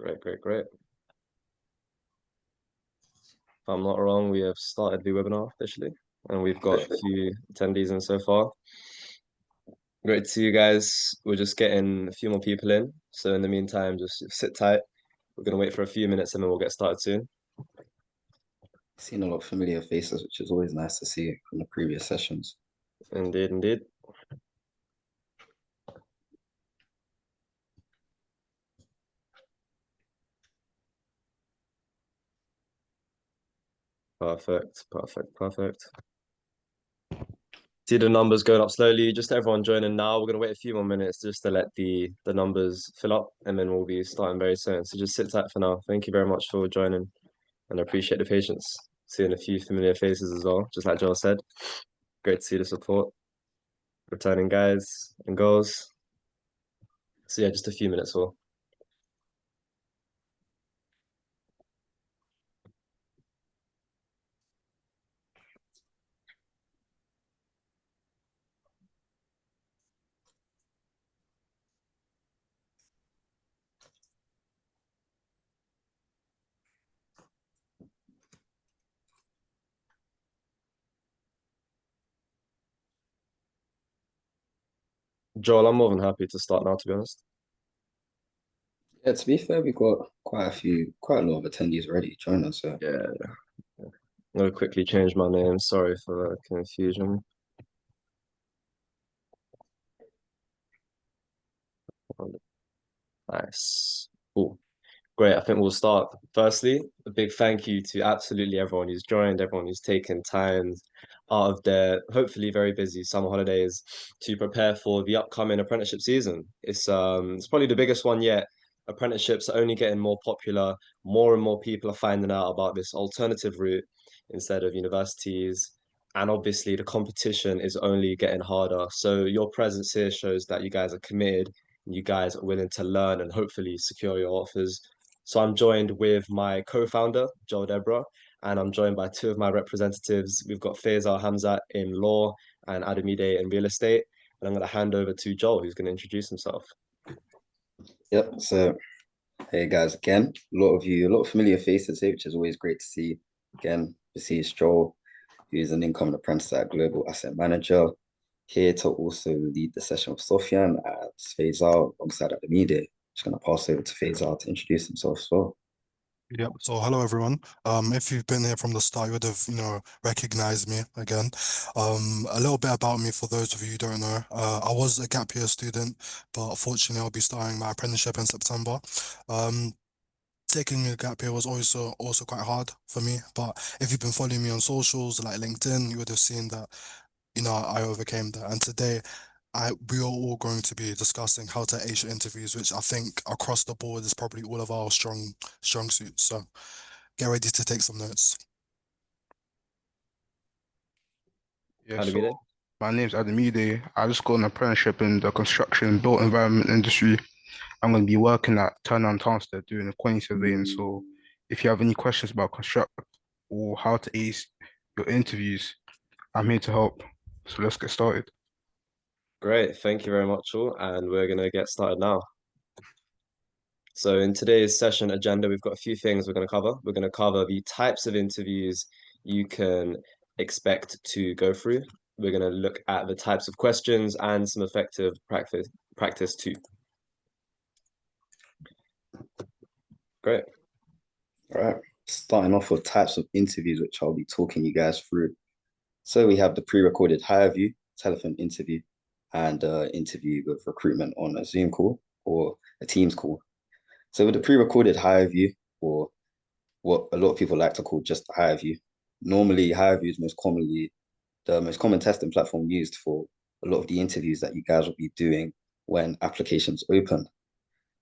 Great. If I'm not wrong, we have started the webinar officially, and we've got a few attendees in so far. Great to see you guys. We're just getting a few more people in. So in the meantime, just sit tight. We're going to wait for a few minutes and then we'll get started soon. Seen a lot of familiar faces, which is always nice to see from the previous sessions. Indeed. Perfect. See the numbers going up slowly. Just everyone joining now. We're going to wait a few more minutes just to let the numbers fill up, and then we'll be starting very soon. So just sit tight for now. Thank you very much for joining, and I appreciate the patience. Seeing a few familiar faces as well, just like Joel said. Great to see the support. Returning guys and girls. So yeah, just a few minutes more. Joel, I'm more than happy to start now, to be honest. Yeah, to be fair, we've got quite a lot of attendees already joining us. So Yeah. I'm going to quickly change my name. Sorry for the confusion. Nice. Cool. Great. I think we'll start. Firstly, a big thank you to absolutely everyone who's joined, everyone who's taken time out of their hopefully very busy summer holidays to prepare for the upcoming apprenticeship season. It's probably the biggest one yet. Apprenticeships are only getting more popular. More and more people are finding out about this alternative route instead of universities. And obviously the competition is only getting harder. So your presence here shows that you guys are committed, you guys are willing to learn and hopefully secure your offers. So I'm joined with my co-founder, Joel Deborah, and I'm joined by two of my representatives. We've got Faisal Hamzat in law and Adamide in real estate. And I'm going to hand over to Joel, who's going to introduce himself. yep. So hey guys, again, a lot of familiar faces here, which is always great to see. Again, to see Joel, who's an incoming apprentice at Global Asset Manager, here to also lead the session with Sofian at Faisal alongside Adamide. Just gonna pass over to Faisal to introduce himself as well. Yep. So hello everyone. If you've been here from the start, you would have, recognized me again. A little bit about me for those of you who don't know. I was a gap year student, but unfortunately I'll be starting my apprenticeship in September. Taking a gap year was also quite hard for me. But if you've been following me on socials like LinkedIn, you would have seen that, I overcame that. And today we are all going to be discussing how to ace your interviews, which I think across the board is probably all of our strong suits. So get ready to take some notes. Yeah, Adamide? so my name's Adamide. I just got an apprenticeship in the construction built environment industry. I'm going to be working at Turner& Townsend doing a quantity surveying. So if you have any questions about construct or how to ace your interviews, I'm here to help. So let's get started. Great. Thank you very much, all. And we're going to get started now. So in today's session agenda, we've got a few things we're going to cover. We're going to cover the types of interviews you can expect to go through. We're going to look at the types of questions and some effective practice too. Great. All right, starting off with types of interviews, which I'll be talking you guys through. So we have the pre-recorded HireVue telephone interview and interview with recruitment on a Zoom call or a Teams call. So with the pre-recorded HireVue, or what a lot of people like to call just HireVue, normally HireVue is the most common testing platform used for a lot of the interviews that you guys will be doing when applications open.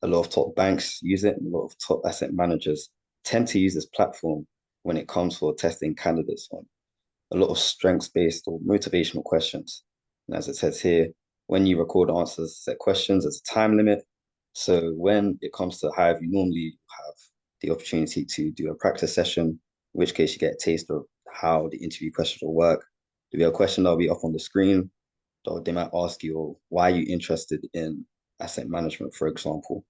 A lot of top banks use it, and a lot of top asset managers tend to use this platform when it comes for testing candidates on a lot of strengths-based or motivational questions. And as it says here, when you record answers to set questions, there's a time limit. So when it comes to HireVue, you normally have the opportunity to do a practice session, in which case you get a taste of how the interview questions will work. There'll be a question that'll be up on the screen. They might ask you, why are you interested in asset management, for example?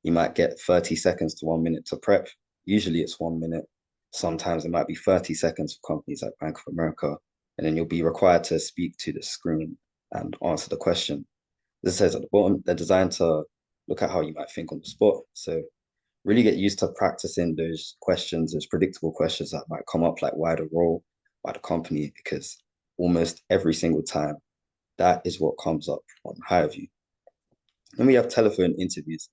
You might get 30 seconds to 1 minute to prep. Usually it's 1 minute. Sometimes it might be 30 seconds for companies like Bank of America. And then you'll be required to speak to the screen and answer the question. This says at the bottom, they're designed to look at how you might think on the spot. So really get used to practicing those questions, those predictable questions that might come up, like why the role, why the company, because almost every single time that is what comes up on HireVue. Then we have telephone interviews.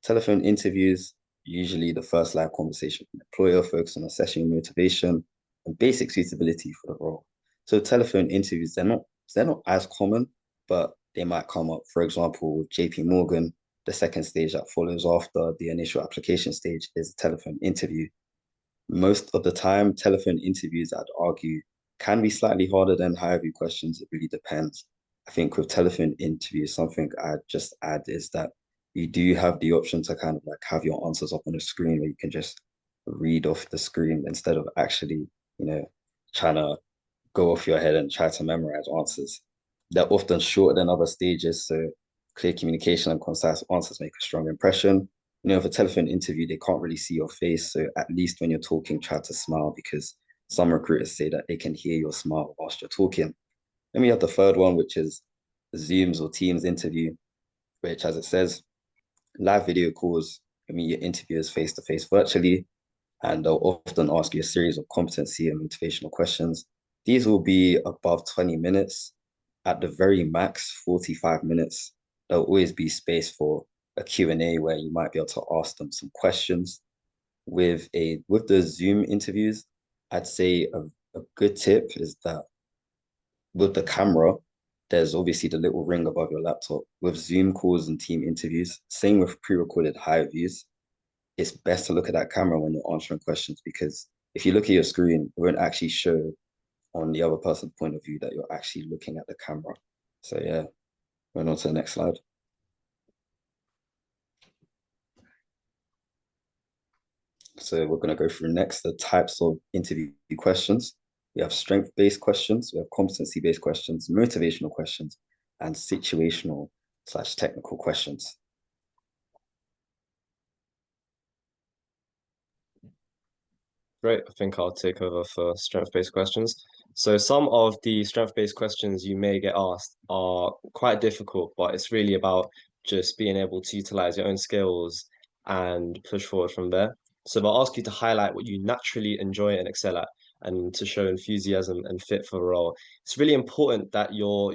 Telephone interviews, usually the first live conversation with an employer, focus on assessing your motivation and basic suitability for the role. So telephone interviews, they're not as common, but they might come up. For example, with JP Morgan, the second stage that follows after the initial application stage is a telephone interview. Most of the time, telephone interviews, I'd argue, can be slightly harder than HireVue questions. It really depends. I think with telephone interviews, something I'd just add is that you do have the option to kind of like have your answers up on the screen where you can just read off the screen instead of actually, trying to go off your head and try to memorize answers. They're often shorter than other stages, so clear communication and concise answers make a strong impression. With a telephone interview, they can't really see your face, so at least when you're talking, try to smile because some recruiters say that they can hear your smile whilst you're talking. Then we have the third one, which is Zooms or Teams interview, which, as it says, live video calls. Your interviewers face to face virtually, and they'll often ask you a series of competency and motivational questions. These will be above 20 minutes, at the very max 45 minutes. There'll always be space for a Q&A where you might be able to ask them some questions. With the Zoom interviews, I'd say a good tip is that with the camera, there's obviously the little ring above your laptop. With Zoom calls and team interviews, same with pre-recorded HireVues, it's best to look at that camera when you're answering questions because if you look at your screen, it won't actually show on the other person's point of view that you're actually looking at the camera. So yeah, going on to the next slide. So we're going to go through next the types of interview questions. We have strength-based questions, we have competency-based questions, motivational questions, and situational/technical questions. Great. I think I'll take over for strength-based questions. So some of the strength-based questions you may get asked are quite difficult, but it's really about just being able to utilize your own skills and push forward from there. So they'll ask you to highlight what you naturally enjoy and excel at and to show enthusiasm and fit for the role. It's really important that you're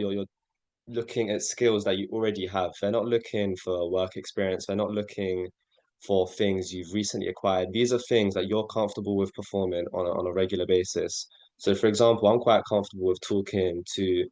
looking at skills that you already have. They're not looking for work experience. They're not looking for things you've recently acquired. These are things that you're comfortable with performing on a regular basis. So, for example, I'm quite comfortable with talking to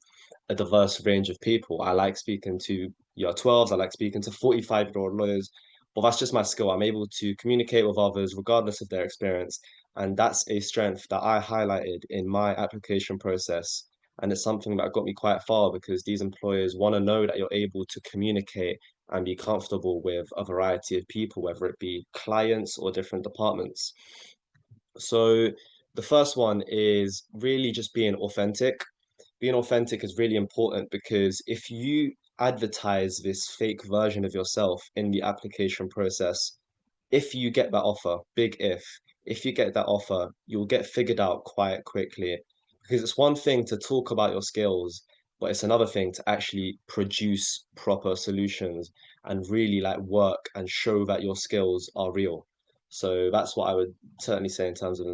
a diverse range of people. I like speaking to year 12s, I like speaking to 45-year-old lawyers, but that's just my skill. I'm able to communicate with others regardless of their experience. And that's a strength that I highlighted in my application process. And it's something that got me quite far because these employers want to know that you're able to communicate and be comfortable with a variety of people, whether it be clients or different departments. So the first one is really just being authentic. Being authentic is really important because if you advertise this fake version of yourself in the application process, if you get that offer, big if you get that offer, you'll get figured out quite quickly. Because it's one thing to talk about your skills, but it's another thing to actually produce proper solutions and really like work and show that your skills are real. So that's what I would certainly say in terms of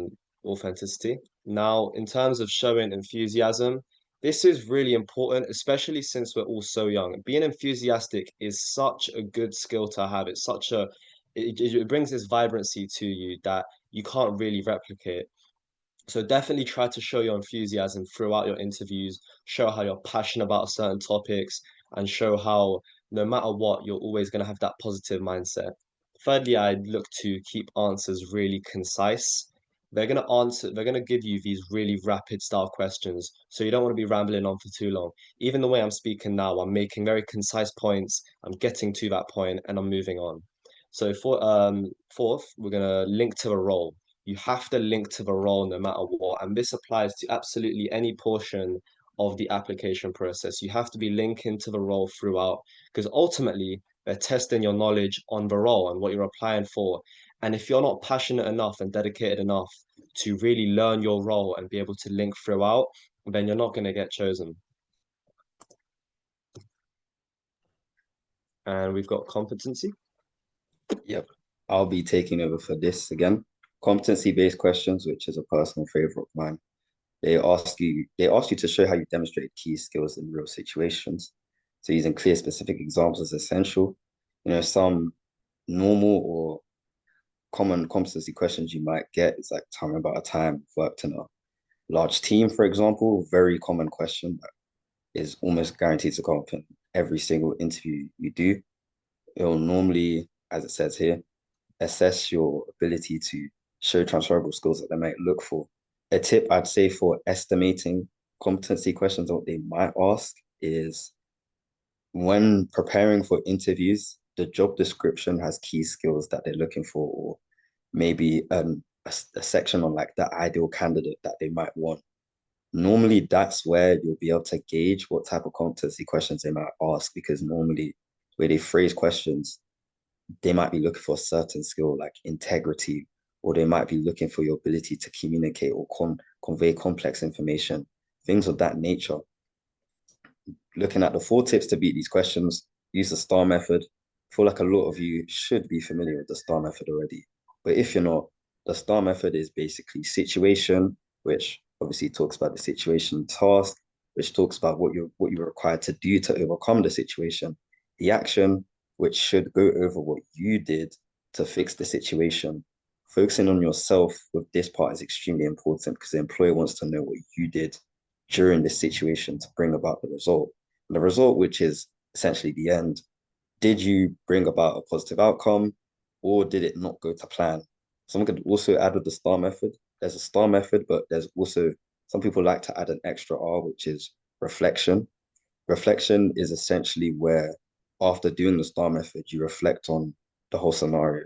authenticity. Now, in terms of showing enthusiasm, this is really important, especially since we're all so young. Being enthusiastic is such a good skill to have. It's such a it brings this vibrancy to you that you can't really replicate. So definitely try to show your enthusiasm throughout your interviews, show how you're passionate about certain topics, and show how no matter what, you're always going to have that positive mindset. Thirdly, I'd look to keep answers really concise. They're going to give you these really rapid style questions. So you don't want to be rambling on for too long. Even the way I'm speaking now, I'm making very concise points, I'm getting to that point, and I'm moving on. So fourth, we're gonna link to a role. You have to link to the role no matter what. And this applies to absolutely any portion of the application process. You have to be linking to the role throughout because ultimately They're testing your knowledge on the role and what you're applying for. And if you're not passionate enough and dedicated enough to really learn your role and be able to link throughout, then you're not going to get chosen. And we've got competency. Yep. I'll be taking over for this again. Competency-based questions, which is a personal favorite of mine. They ask you to show how you demonstrate key skills in real situations. So using clear, specific examples is essential. Some normal or common competency questions you might get is like, tell me about a time you've worked in a large team, for example. Very common question that is almost guaranteed to come up in every single interview you do. It'll normally, as it says here, assess your ability to show transferable skills that they might look for. A tip I'd say for estimating competency questions, what they might ask is, when preparing for interviews, the job description has key skills that they're looking for, or maybe a section on like the ideal candidate that they might want. Normally, that's where you'll be able to gauge what type of competency questions they might ask, because normally where they phrase questions, they might be looking for a certain skill like integrity, or they might be looking for your ability to communicate or convey complex information, things of that nature. Looking at the 4 tips to beat these questions, use the STAR method. I feel like a lot of you should be familiar with the STAR method already. But if you're not, the STAR method is basically situation, which obviously talks about the situation, task, which talks about what you're required to do to overcome the situation, the action, which should go over what you did to fix the situation. Focusing on yourself with this part is extremely important because the employer wants to know what you did during the situation to bring about the result. And the result, which is essentially the end, did you bring about a positive outcome, or did it not go to plan? Someone could also add with the STAR method. There's a STAR method, but there's also, some people like to add an extra R, which is reflection. Reflection is essentially where, after doing the STAR method, you reflect on the whole scenario.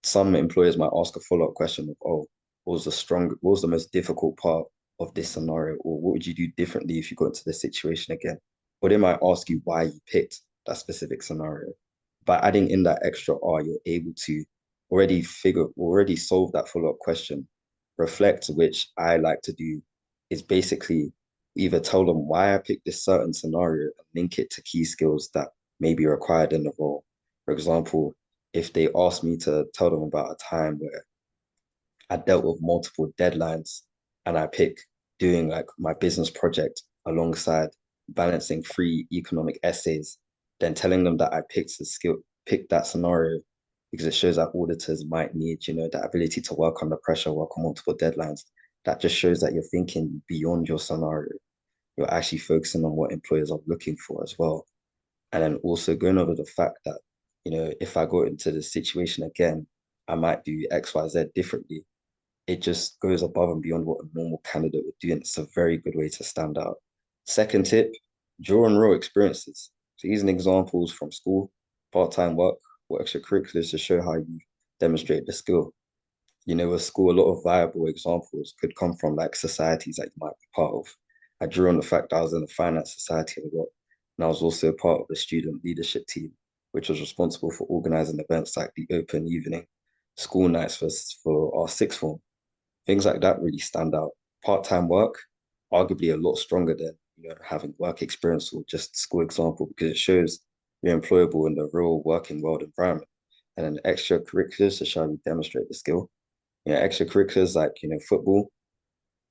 Some employers might ask a follow-up question of, oh, what was the most difficult part of this scenario? Or what would you do differently if you got into this situation again? Or they might ask you why you picked that specific scenario. By adding in that extra R, you're able to already solve that follow-up question. Reflect, which I like to do, is basically either tell them why I picked this certain scenario and link it to key skills that may be required in the role. For example, if they ask me to tell them about a time where I dealt with multiple deadlines and I pick doing like my business project alongside balancing 3 economic essays, then telling them that I picked that scenario because it shows that auditors might need, that ability to work under pressure, work on multiple deadlines. That just shows that you're thinking beyond your scenario. You're actually focusing on what employers are looking for as well. And then also going over the fact that, if I go into the situation again, I might do X, Y, Z differently. It just goes above and beyond what a normal candidate would do. And it's a very good way to stand out. Second tip, draw on real experiences. So using examples from school, part-time work, or extracurriculars to show how you demonstrate the skill. With school, a lot of viable examples could come from like societies that you might be part of. I drew on the fact that I was in the finance society a lot, and I was also part of the student leadership team, which was responsible for organizing events like the open evening, school nights for our sixth form. Things like that really stand out. Part-time work, arguably a lot stronger than having work experience or just school example, because it shows you're employable in the real working world environment. And then extracurriculars to show you demonstrate the skill. Extracurriculars like football,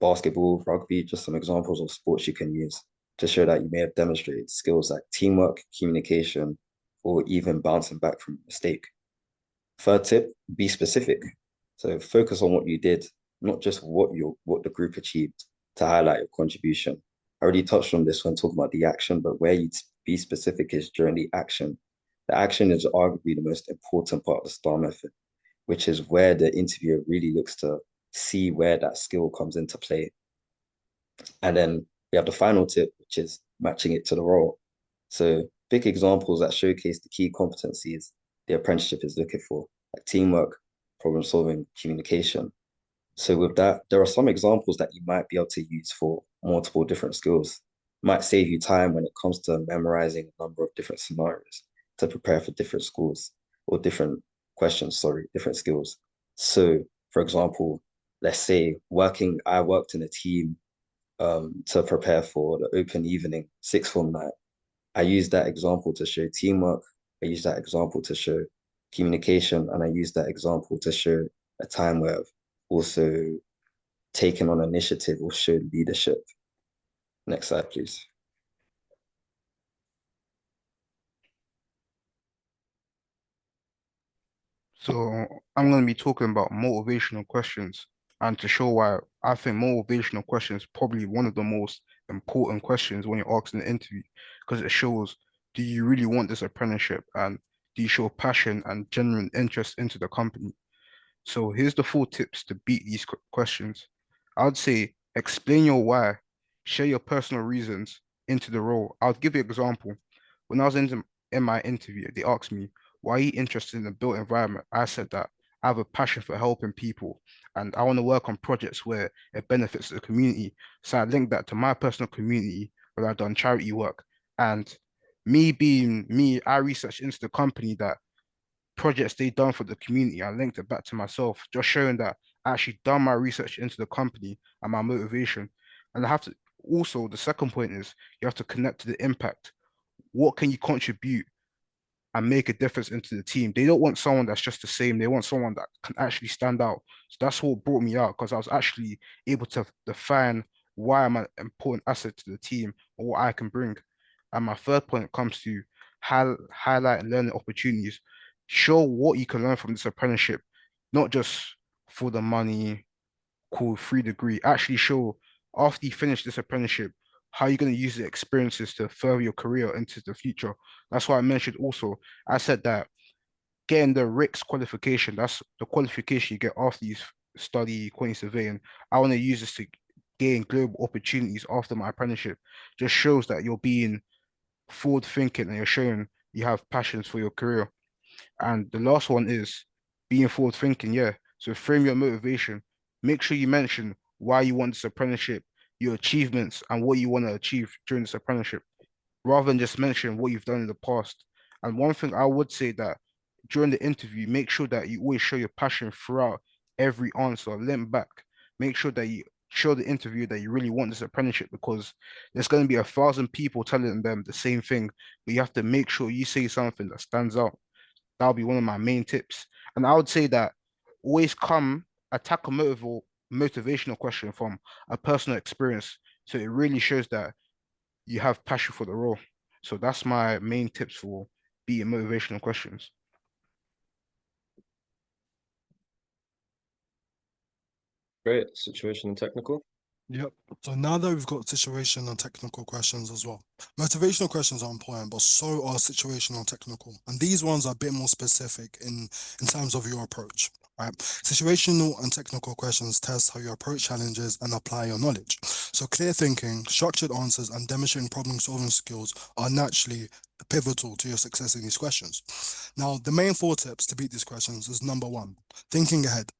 basketball, rugby, just some examples of sports you can use to show that you may have demonstrated skills like teamwork, communication, or even bouncing back from a mistake. Third tip, be specific. So focus on what you did, not just what the group achieved, to highlight your contribution. I already touched on this when talking about the action, but where you be specific is during the action. The action is arguably the most important part of the STAR method, which is where the interviewer really looks to see where that skill comes into play. And then we have the final tip, which is matching it to the role. So big examples that showcase the key competencies the apprenticeship is looking for, like teamwork, problem solving, communication. So with that, there are some examples that you might be able to use for multiple different skills. It might save you time when it comes to memorizing a number of different scenarios. to prepare for different schools or different questions, sorry, different skills. So, for example, let's say I worked in a team to prepare for the open evening sixth form night. I use that example to show teamwork. I use that example to show communication, and I use that example to show a time where I've also taken on initiative or showed leadership. Next slide, please. So I'm going to be talking about motivational questions and to show why I think motivational questions is probably one of the most important questions when you're asking an interview because it shows, do you really want this apprenticeship and do you show passion and genuine interest into the company? So here's the 4 tips to beat these questions. I'd say explain your why, share your personal reasons into the role. I'll give you an example. When I was in my interview, they asked me, why are you interested in the built environment? I said that I have a passion for helping people and I want to work on projects where it benefits the community. So I linked that to my personal community where I've done charity work. And me being me, I researched into the company that projects they done for the community. I linked it back to myself, just showing that I actually done my research into the company and my motivation. And I have to also, the second point is you have to connect to the impact. What can you contribute and make a difference into the team? They don't want someone that's just the same. They want someone that can actually stand out. So that's what brought me out because I was actually able to define why I'm an important asset to the team or what I can bring. And my third point comes to highlight and learning opportunities. Show what you can learn from this apprenticeship, not just for the money, cool, free degree. Actually show after you finish this apprenticeship, how you're going to use the experiences to further your career into the future. That's why I mentioned also, I said that getting the RICS qualification, that's the qualification you get after you study quantity surveying. I want to use this to gain global opportunities after my apprenticeship. Just shows that you're being forward thinking and you're showing you have passions for your career. And the last one is being forward thinking. Yeah. So frame your motivation. Make sure you mention why you want this apprenticeship, your achievements, and what you want to achieve during this apprenticeship, rather than just mention what you've done in the past. And one thing I would say that during the interview, make sure that you always show your passion throughout every answer. Link back. Make sure that you show the interview that you really want this apprenticeship because there's going to be 1,000 people telling them the same thing, but you have to make sure you say something that stands out. That'll be one of my main tips. And I would say that always attack a motivational question from a personal experience. So it really shows that you have passion for the role. So that's my main tips for beating motivational questions. Great. Situation and technical. Yep. So now that we've got situational and technical questions as well. Motivational questions are important, but so are situational and technical. And these ones are a bit more specific in terms of your approach, right? Situational and technical questions test how you approach challenges and apply your knowledge. So clear thinking, structured answers, and demonstrating problem-solving skills are naturally pivotal to your success in these questions. Now, the main 4 tips to beat these questions is number 1, thinking ahead.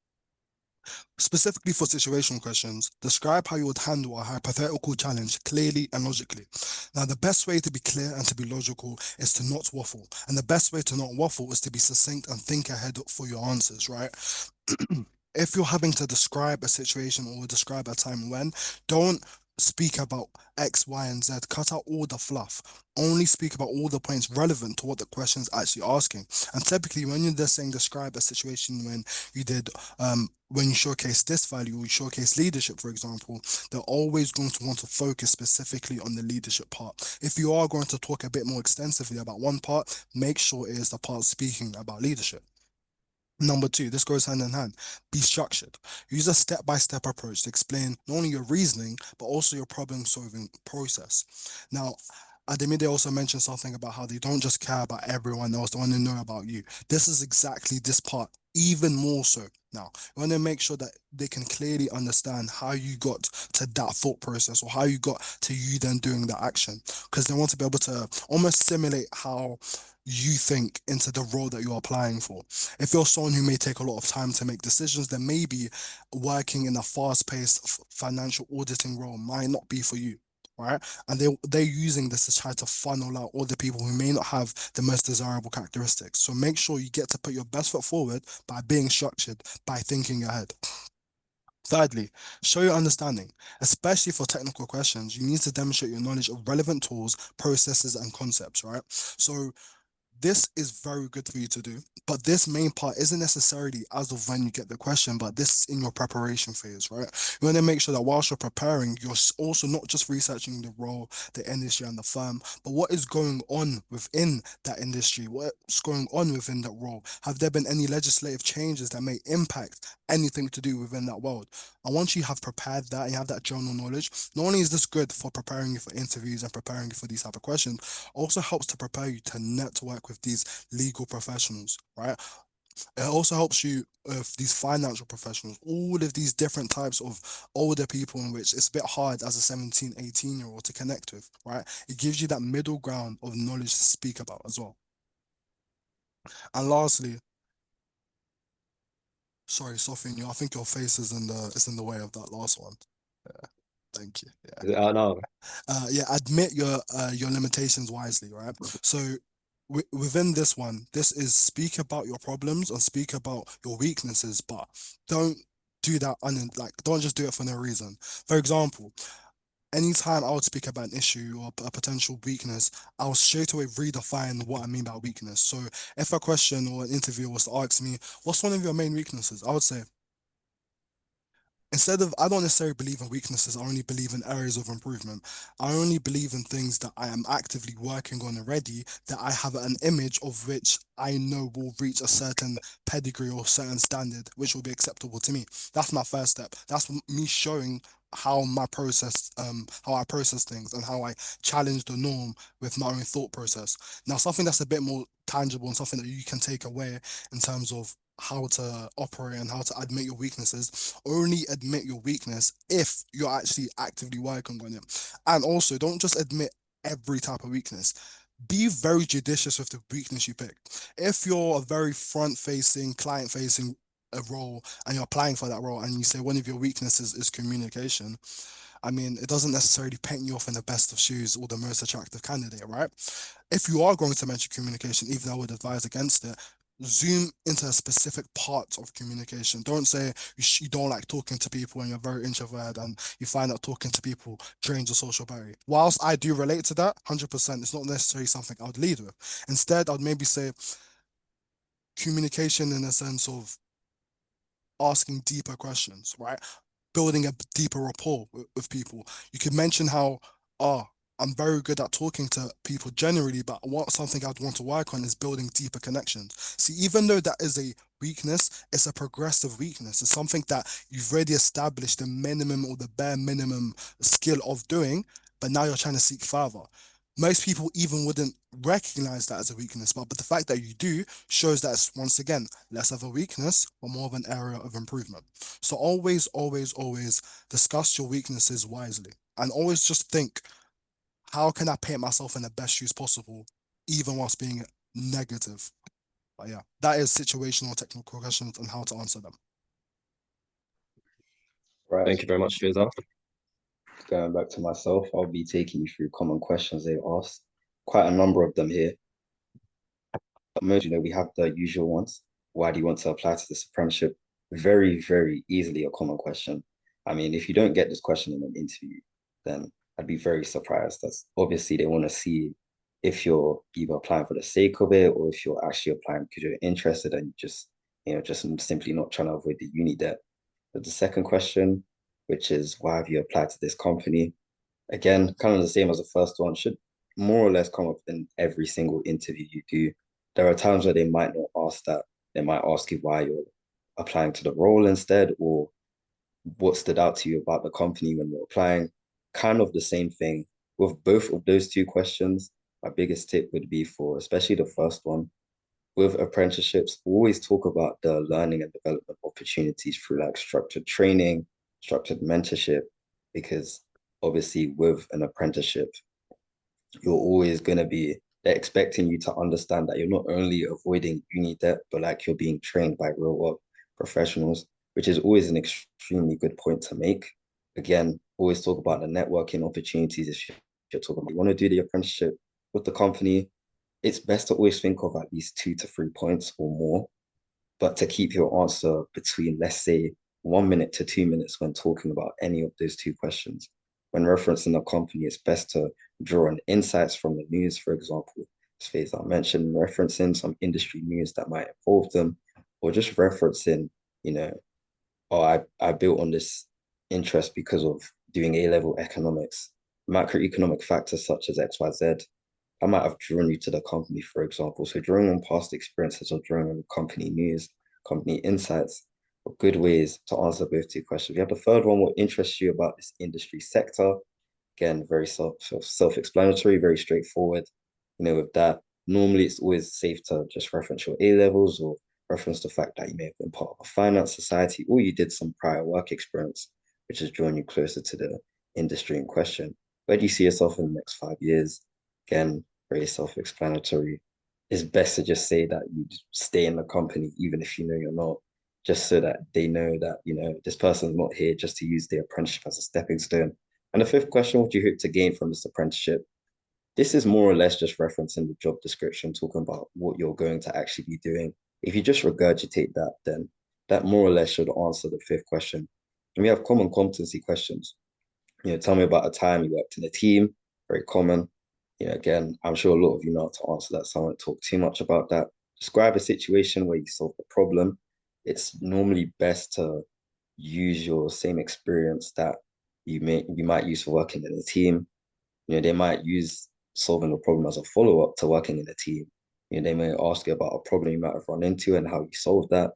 Specifically for situational questions, describe how you would handle a hypothetical challenge clearly and logically. Now, the best way to be clear and to be logical is to not waffle. And the best way to not waffle is to be succinct and think ahead for your answers, right? If you're having to describe a situation or describe a time when, don't speak about X, Y, and Z. Cut out all the fluff. Only speak about all the points relevant to what the question is actually asking. And typically, when you're just saying describe a situation when you did, when you showcase this value or you showcase leadership, for example, they're always going to want to focus specifically on the leadership part. If you are going to talk a bit more extensively about one part, make sure it is the part speaking about leadership. Number 2, this goes hand in hand. Be structured. Use a step-by-step approach to explain not only your reasoning, but also your problem-solving process. Now, Ademide also mentioned something about how they don't just care about everyone else, they want to know about you. This is exactly this part, even more so. Now, you want to make sure that they can clearly understand how you got to that thought process or how you got to you then doing the action, because they want to be able to almost simulate how you think into the role that you're applying for. If you're someone who may take a lot of time to make decisions, then maybe working in a fast-paced financial auditing role might not be for you. right? And they're using this to try to funnel out all the people who may not have the most desirable characteristics. So make sure you get to put your best foot forward by being structured, by thinking ahead. Thirdly, show your understanding, especially for technical questions. You need to demonstrate your knowledge of relevant tools, processes, and concepts, right? So this is very good for you to do, but this main part isn't necessarily as of when you get the question, but this is in your preparation phase, right? You want to make sure that whilst you're preparing, you're also not just researching the role, the industry, and the firm, but what is going on within that industry, what's going on within that role. Have there been any legislative changes that may impact anything to do within that world? And once you have prepared that and you have that general knowledge, not only is this good for preparing you for interviews and preparing you for these type of questions, also helps to prepare you to network with these legal professionals, right? It also helps you with these financial professionals, all of these different types of older people in which it's a bit hard as a 17, 18-year-old to connect with, right? It gives you that middle ground of knowledge to speak about as well. And lastly, sorry, Sophie, I think your face is in the way of that last one. Yeah, thank you. Yeah. No. Yeah, admit your limitations wisely, right? So within this one, this is speak about your problems and speak about your weaknesses, but don't do that like don't just do it for no reason. For example, anytime I would speak about an issue or a potential weakness, I'll straight away redefine what I mean by weakness. So if a question or an interviewer was to ask me, what's one of your main weaknesses? I would say, instead of, I don't necessarily believe in weaknesses, I only believe in areas of improvement. I only believe in things that I am actively working on already, that I have an image of which I know will reach a certain pedigree or certain standard, which will be acceptable to me. That's my first step. That's me showing how how I process things and how I challenge the norm with my own thought process. Now, something that's a bit more tangible and something that you can take away in terms of how to operate and how to admit your weaknesses. Only admit your weakness if you're actually actively working on it. And also, don't just admit every type of weakness. Be very judicious with the weakness you pick. If you're a very front-facing, client-facing role and you're applying for that role and you say one of your weaknesses is communication, I mean, it doesn't necessarily paint you off in the best of shoes or the most attractive candidate, right? If you are going to mention communication, even though I would advise against it, zoom into a specific part of communication. Don't say you don't like talking to people and you're very introverted and you find that talking to people drains your social battery. Whilst I do relate to that, 100%, it's not necessarily something I would lead with. Instead, I'd maybe say communication in a sense of asking deeper questions, right? Building a deeper rapport with people. You could mention how, oh, I'm very good at talking to people generally, but something I'd want to work on is building deeper connections. See, even though that is a weakness, it's a progressive weakness. It's something that you've already established the minimum or the bare minimum skill of doing, but now you're trying to seek further. Most people even wouldn't recognize that as a weakness, but the fact that you do shows that it's, once again, less of a weakness, but more of an area of improvement. So always, always, always discuss your weaknesses wisely and always just think, how can I paint myself in the best shoes possible, even whilst being negative? But yeah, that is situational technical questions and how to answer them. Right. Thank you very much, Faisal. Going back to myself, I'll be taking you through common questions they asked. Quite a number of them here. Most, we have the usual ones. Why do you want to apply to this apprenticeship? Very, very easily a common question. I mean, if you don't get this question in an interview, then I'd be very surprised. That's obviously they want to see if you're either applying for the sake of it or if you're actually applying because you're interested and just simply not trying to avoid the uni debt. But the second question, which is why have you applied to this company? Again, kind of the same as the first one, should more or less come up in every single interview you do. There are times where they might not ask that. They might ask you why you're applying to the role instead, or what stood out to you about the company when you're applying. Kind of the same thing with both of those two questions. My biggest tip would be for, especially the first one, with apprenticeships, we always talk about the learning and development opportunities through like structured training, structured mentorship, because obviously with an apprenticeship, you're always going to be, they're expecting you to understand that you're not only avoiding uni debt, but like you're being trained by real world professionals, which is always an extremely good point to make. Again, Always talk about the networking opportunities. If you're talking about you want to do the apprenticeship with the company, it's best to always think of at least 2 to 3 points or more, but to keep your answer between, let's say, 1 minute to 2 minutes when talking about any of those two questions. When referencing a company, it's best to draw on insights from the news, for example, as Faith mentioned, referencing some industry news that might involve them, or just referencing, you know, oh, I built on this interest because of doing A-level economics, macroeconomic factors such as XYZ. I might have drawn you to the company, for example. So drawing on past experiences or drawing on company news, company insights are good ways to answer both two questions. We have the third one, what interests you about this industry sector? Again, very self-explanatory, very straightforward. With that, normally it's always safe to just reference your A levels or reference the fact that you may have been part of a finance society or you did some prior work experience, which has drawn you closer to the industry in question. Where do you see yourself in the next 5 years? Again, very self-explanatory. It's best to just say that you stay in the company, even if you know you're not, just so that they know that, this person's not here just to use the apprenticeship as a stepping stone. And the fifth question, what do you hope to gain from this apprenticeship? This is more or less just referencing the job description, talking about what you're going to actually be doing. If you just regurgitate that, then that more or less should answer the fifth question. And we have common competency questions. Tell me about a time you worked in a team, very common. Again, I'm sure a lot of you know how to answer that, so I won't talk too much about that. Describe a situation where you solved a problem. It's normally best to use your same experience that you might use for working in a team. They might use solving a problem as a follow-up to working in a team. They may ask you about a problem you might have run into and how you solved that.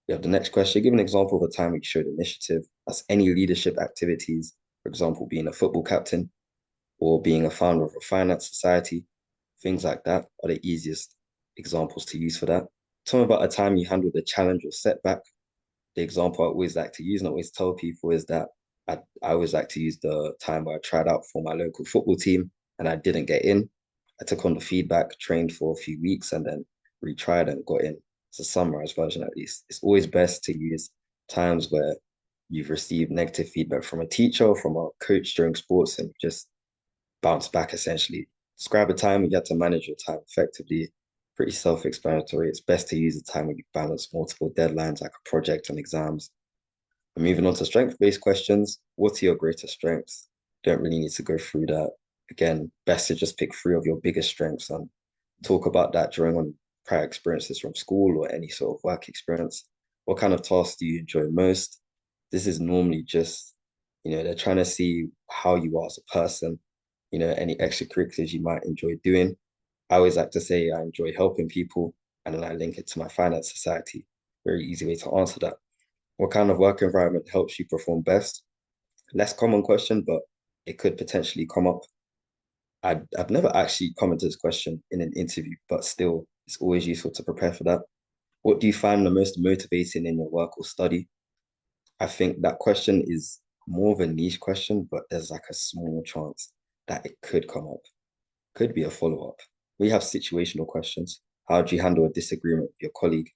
We have the next question. Give an example of a time you showed initiative. That's any leadership activities, for example, being a football captain or being a founder of a finance society. Things like that are the easiest examples to use for that. Tell me about a time you handled a challenge or setback. The example I always like to use and I always tell people is that I always like to use the time where I tried out for my local football team and I didn't get in. I took on the feedback, trained for a few weeks, and then retried and got in. It's a summarized version, at least. It's always best to use times where you've received negative feedback from a teacher or from a coach during sports and just bounce back, essentially. Describe a time when you had to manage your time effectively. Pretty self-explanatory. It's best to use a time when you balance multiple deadlines like a project and exams. And moving on to strength-based questions, what are your greatest strengths? Don't really need to go through that. Again, best to just pick 3 of your biggest strengths and talk about that during on prior experiences from school or any sort of work experience. What kind of tasks do you enjoy most? This is normally just, they're trying to see how you are as a person, any extracurriculars you might enjoy doing. I always like to say I enjoy helping people and then I link it to my finance society. Very easy way to answer that. What kind of work environment helps you perform best? Less common question, but it could potentially come up. I've never actually commented this question in an interview, but still, it's always useful to prepare for that. What do you find the most motivating in your work or study? I think that question is more of a niche question, but there's like a small chance that it could come up. Could be a follow-up. We have situational questions. How do you handle a disagreement with your colleague?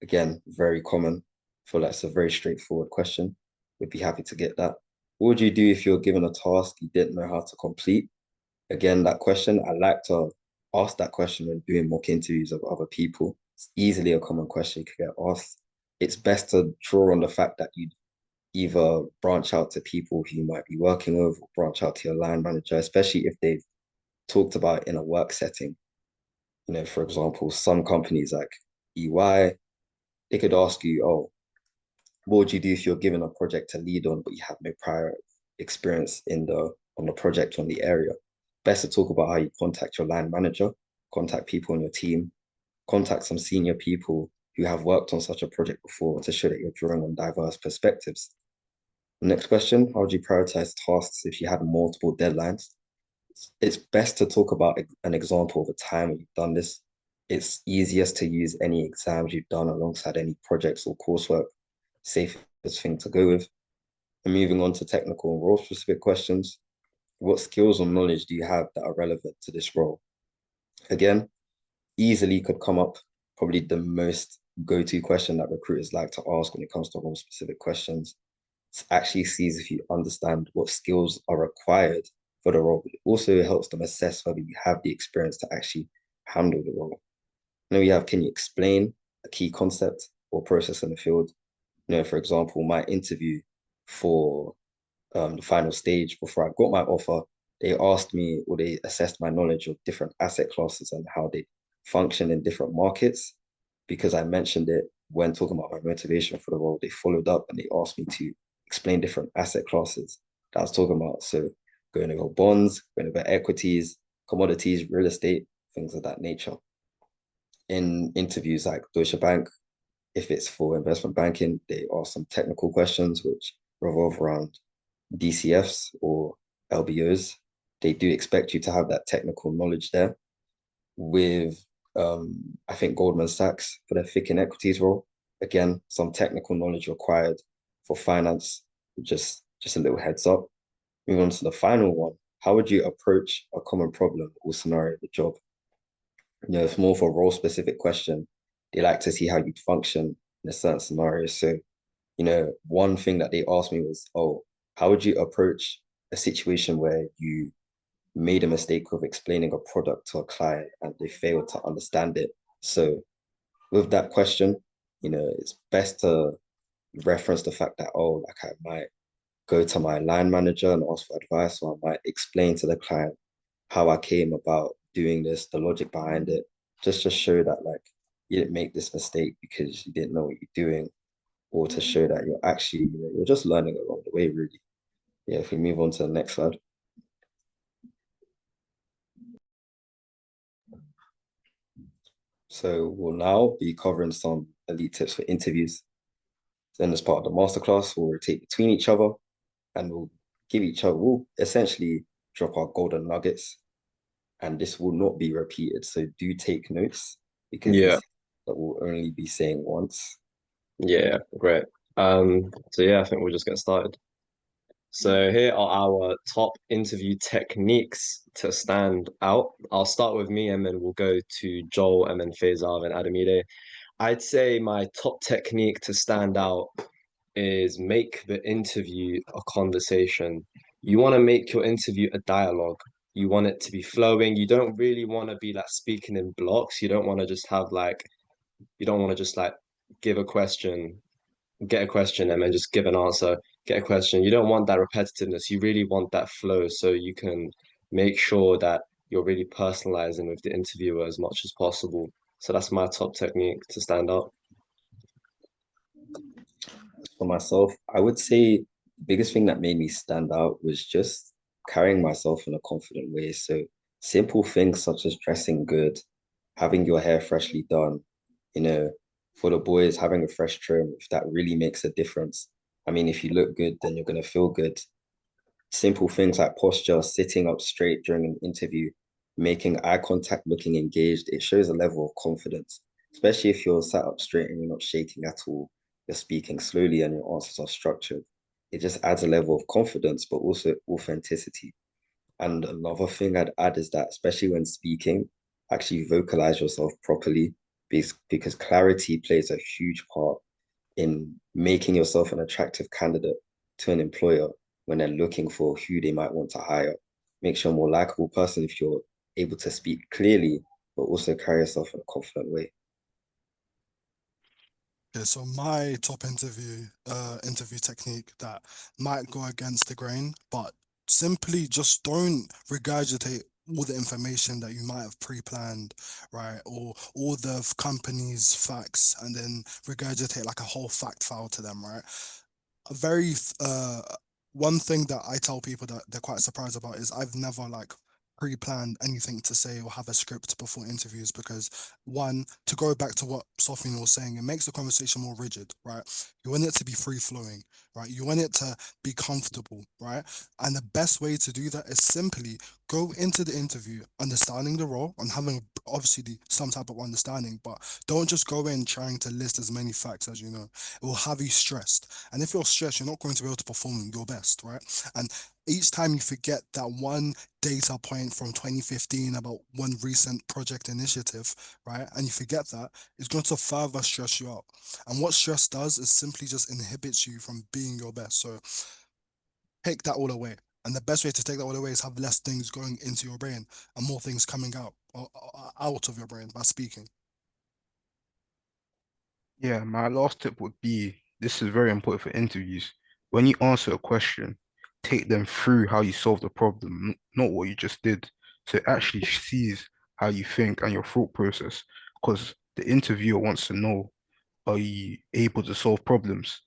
Again, very common. I feel like it's a very straightforward question. We'd be happy to get that. What would you do if you're given a task you didn't know how to complete? Again, that question, I like to ask that question when doing mock interviews of other people. It's easily a common question you could get asked. It's best to draw on the fact that you either branch out to people who you might be working with or branch out to your line manager, especially if they've talked about it in a work setting. For example, some companies like EY, they could ask you, oh, what would you do if you're given a project to lead on, but you have no prior experience on the project or on the area? Best to talk about how you contact your line manager, contact people on your team, contact some senior people who have worked on such a project before to show that you're drawing on diverse perspectives. Next question, how would you prioritize tasks if you had multiple deadlines? It's best to talk about an example of a time when you've done this. It's easiest to use any exams you've done alongside any projects or coursework. Safest thing to go with. And moving on to technical and role-specific questions. What skills or knowledge do you have that are relevant to this role? Again, easily could come up, probably the most go-to question that recruiters like to ask when it comes to role-specific questions. actually sees if you understand what skills are required for the role. It also helps them assess whether you have the experience to actually handle the role. Then we have, can you explain a key concept or process in the field? For example, my interview for the final stage before I got my offer, they asked me or they assessed my knowledge of different asset classes and how they function in different markets. Because I mentioned it when talking about my motivation for the role, they followed up and they asked me to explain different asset classes that I was talking about. So going over bonds, going over equities, commodities, real estate, things of that nature. In interviews like Deutsche Bank, if it's for investment banking, they ask some technical questions which revolve around DCFs or LBOs. They do expect you to have that technical knowledge there. With I think Goldman Sachs for their FIC and equities role, again, some technical knowledge required for finance. Just a little heads up. Moving on to the final one, how would you approach a common problem or scenario of the job? It's more for a role specific question. They like to see how you'd function in a certain scenario. So, one thing that they asked me was, oh, how would you approach a situation where you made a mistake with explaining a product to a client and they failed to understand it? So with that question, it's best to reference the fact that, oh, like I might go to my line manager and ask for advice, or I might explain to the client how I came about doing this, the logic behind it, just to show that like you didn't make this mistake because you didn't know what you're doing, or to show that you're actually, you're just learning along the way, really. Yeah, if we move on to the next slide. So we'll now be covering some elite tips for interviews. Then as part of the masterclass, we'll rotate between each other and we'll essentially drop our golden nuggets, and this will not be repeated. So do take notes because Yeah. these that will only be saying once. Yeah, great. So yeah, I think we'll just get started. So here are our top interview techniques to stand out. I'll start with me and then we'll go to Joel and then Faisal and Adamide. I'd say my top technique to stand out is make the interview a conversation. You want to make your interview a dialogue. You want it to be flowing. You don't really want to be like speaking in blocks. You don't want to just have like, you don't want to just like give a question, get a question and then just give an answer, get a question. You don't want that repetitiveness. You really want that flow so you can make sure that you're really personalizing with the interviewer as much as possible. So that's my top technique to stand out. For myself, I would say the biggest thing that made me stand out was just carrying myself in a confident way. So simple things such as dressing good, having your hair freshly done, you know, for the boys, having a fresh trim, if that really makes a difference. I mean, if you look good, then you're gonna feel good. Simple things like posture, sitting up straight during an interview, making eye contact, looking engaged, it shows a level of confidence, especially if you're sat up straight and you're not shaking at all. You're speaking slowly and your answers are structured. It just adds a level of confidence, but also authenticity. And another thing I'd add is that, especially when speaking, actually vocalize yourself properly because clarity plays a huge part in making yourself an attractive candidate to an employer when they're looking for who they might want to hire. Makes you a more likable person if you're able to speak clearly, but also carry yourself in a confident way. Okay, so my top interview technique that might go against the grain, but simply just don't regurgitate all the information that you might have pre-planned, right? Or all the company's facts and then regurgitate like a whole fact file to them, right? A very one thing that I tell people that they're quite surprised about is I've never like pre-planned anything to say or have a script before interviews because one, to go back to what Sophie was saying, it makes the conversation more rigid, right? You want it to be free flowing, right? You want it to be comfortable, right? And the best way to do that is simply go into the interview understanding the role and having obviously some type of understanding, but don't just go in trying to list as many facts as you know. It will have you stressed. And if you're stressed, you're not going to be able to perform your best, right? And each time you forget that one data point from 2015 about one recent project initiative, right? And you forget that, it's going to further stress you out. And what stress does is simply just inhibits you from being your best. So take that all away. And the best way to take that all away is have less things going into your brain and more things coming out or out of your brain by speaking. Yeah, my last tip would be this is very important for interviews. When you answer a question, take them through how you solved the problem, not what you just did. So it actually sees how you think and your thought process. Because the interviewer wants to know, are you able to solve problems?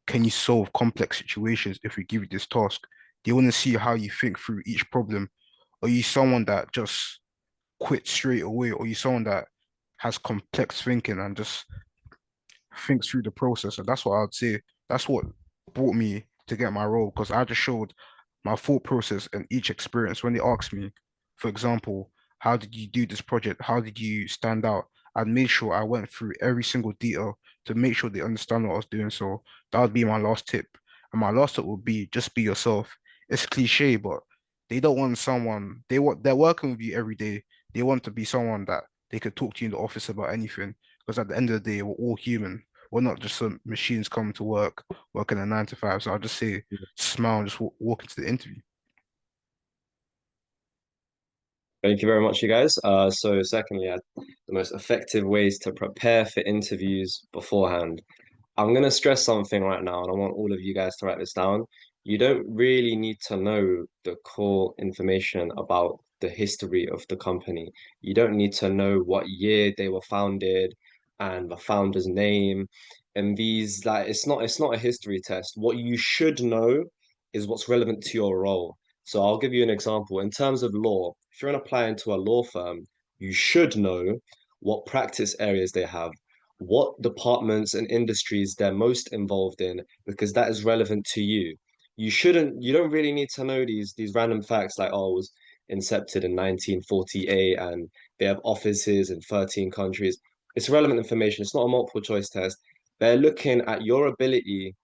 Can you solve complex situations if we give you this task? They want to see how you think through each problem. Are you someone that just quits straight away, or are you someone that has complex thinking and just thinks through the process? And that's what I'd say. That's what brought me to get my role because I just showed my thought process and each experience. When they asked me, for example, how did you do this project? How did you stand out? I made sure I went through every single detail to make sure they understand what I was doing. So that would be my last tip. And my last tip would be just be yourself. It's cliche, but they don't want someone, they're working with you every day. They want to be someone that they could talk to you in the office about anything. Because at the end of the day, we're all human. We're not just some machines coming to work, working a 9 to 5. So I'll just say smile and just walk into the interview. Thank you very much, you guys. So secondly, the most effective ways to prepare for interviews beforehand. I'm going to stress something right now, and I want all of you guys to write this down. You don't really need to know the core information about the history of the company. You don't need to know what year they were founded and the founder's name. And these, like, it's not a history test. What you should know is what's relevant to your role. So I'll give you an example. In terms of law, if you're going to apply into a law firm, you should know what practice areas they have, what departments and industries they're most involved in, because that is relevant to you. You don't really need to know these random facts like, oh, it was incepted in 1948 and they have offices in 13 countries. It's relevant information. It's not a multiple choice test. They're looking at your ability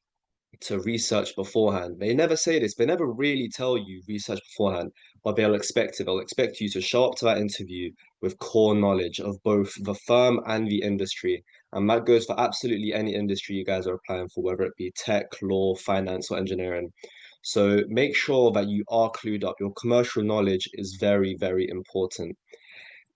to research beforehand. They never say this, they never really tell you research beforehand, but they'll expect it. They'll expect you to show up to that interview with core knowledge of both the firm and the industry. And that goes for absolutely any industry you guys are applying for, whether it be tech, law, finance, or engineering. So make sure that you are clued up. Your commercial knowledge is very, very important.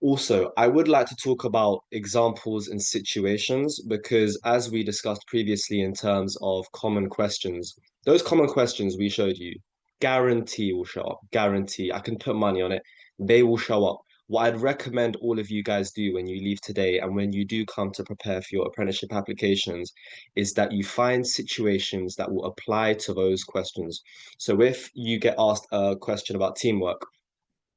Also, I would like to talk about examples and situations because, as we discussed previously in terms of common questions, those common questions we showed you, guarantee will show up. Guarantee. I can put money on it. They will show up. What I'd recommend all of you guys do when you leave today and when you do come to prepare for your apprenticeship applications is that you find situations that will apply to those questions. So if you get asked a question about teamwork,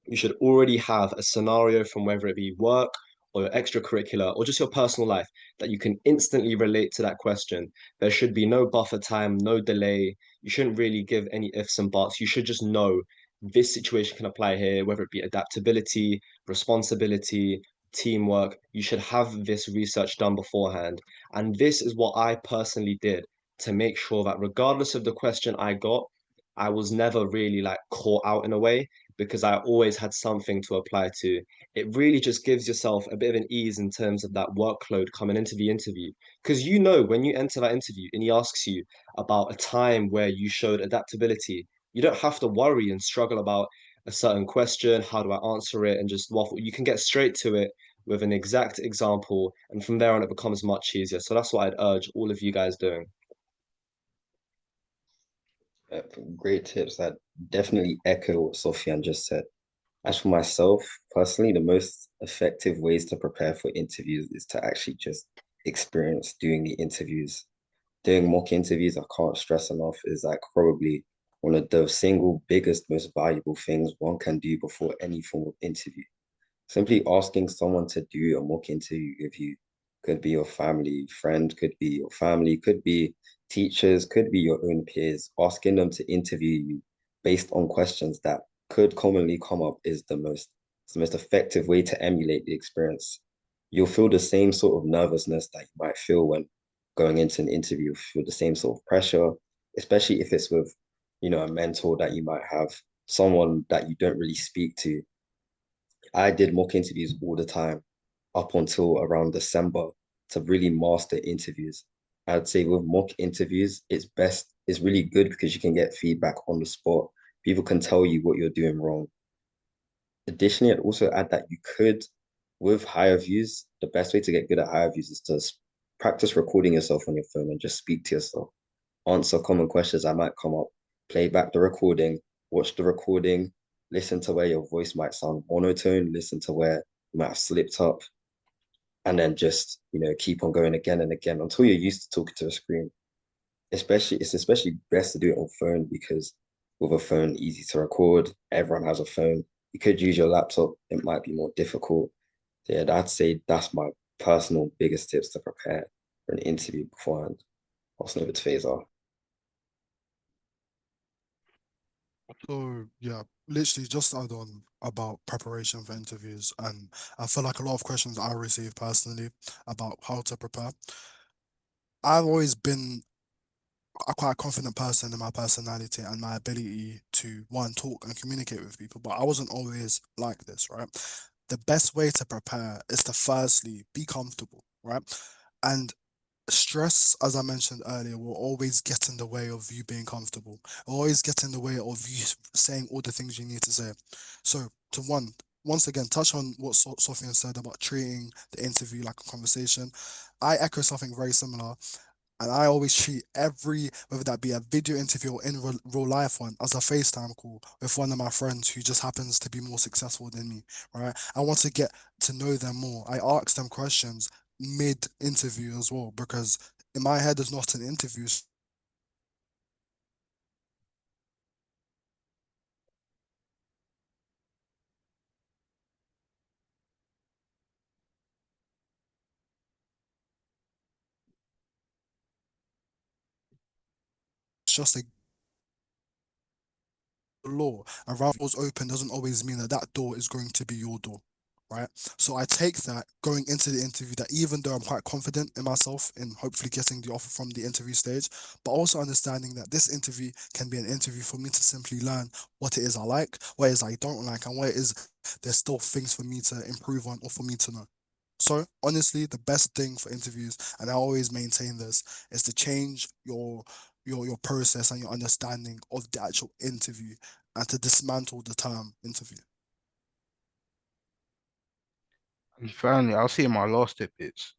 you should already have a scenario from whether it be work or your extracurricular or just your personal life that you can instantly relate to that question. There should be no buffer time, no delay. You shouldn't really give any ifs and buts. You should just know this situation can apply here, whether it be adaptability, responsibility, teamwork. You should have this research done beforehand. And this is what I personally did to make sure that regardless of the question I got, I was never really like caught out in a way because I always had something to apply to. It really just gives yourself a bit of an ease in terms of that workload coming into the interview. Because you know, when you enter that interview and he asks you about a time where you showed adaptability, you don't have to worry and struggle about a certain question. How do I answer it? And just waffle. You can get straight to it with an exact example. And from there on, it becomes much easier. So that's what I'd urge all of you guys doing. Uh, Great tips. I definitely echo what Sofian just said. As for myself, personally, the most effective ways to prepare for interviews is to actually just experience doing the interviews. Doing mock interviews, I can't stress enough, is like probably one of the single biggest, most valuable things one can do before any form of interview. Simply asking someone to do a mock interview with you could be your family, friend, could be your family, could be teachers, could be your own peers. Asking them to interview you based on questions that could commonly come up is it's the most effective way to emulate the experience. You'll feel the same sort of nervousness that you might feel when going into an interview. You'll feel the same sort of pressure, especially if it's with a mentor that you might have, someone that you don't really speak to. I did mock interviews all the time up until around December to really master interviews. I'd say with mock interviews, it's really good because you can get feedback on the spot. People can tell you what you're doing wrong. Additionally, I'd also add that you could, with HireVues, the best way to get good at HireVues is to practice recording yourself on your phone and just speak to yourself. Answer common questions that might come up, play back the recording, watch the recording, listen to where your voice might sound monotone, listen to where you might have slipped up, and then just, keep on going again and again until you're used to talking to a screen. It's especially best to do it on phone because with a phone, easy to record. Everyone has a phone. You could use your laptop. It might be more difficult. So yeah, I'd say that's my personal biggest tips to prepare for an interview beforehand. Passing over to Faisal. So yeah, literally just add on about preparation for interviews, and I feel like a lot of questions I receive personally about how to prepare. I've always been a quite confident person in my personality and my ability to one talk and communicate with people, but I wasn't always like this, right? The best way to prepare is to firstly be comfortable, right? And stress, as I mentioned earlier, will always get in the way of you being comfortable, always get in the way of you saying all the things you need to say. So, once again, touch on what Sofian said about treating the interview like a conversation. I echo something very similar. And I always treat whether that be a video interview or in real life one, as a FaceTime call with one of my friends who just happens to be more successful than me, right? I want to get to know them more. I ask them questions mid-interview as well, because in my head, it's not an interview. It's just a law. And round doors open doesn't always mean that that door is going to be your door, right? So I take that going into the interview, that even though I'm quite confident in myself in hopefully getting the offer from the interview stage, but also understanding that this interview can be an interview for me to simply learn what it is I like, what it is I don't like, and what it is there's still things for me to improve on or for me to know. So honestly, the best thing for interviews, and I always maintain this, is to change your process and your understanding of the actual interview, and to dismantle the term interview. And finally, I'll say my last tip is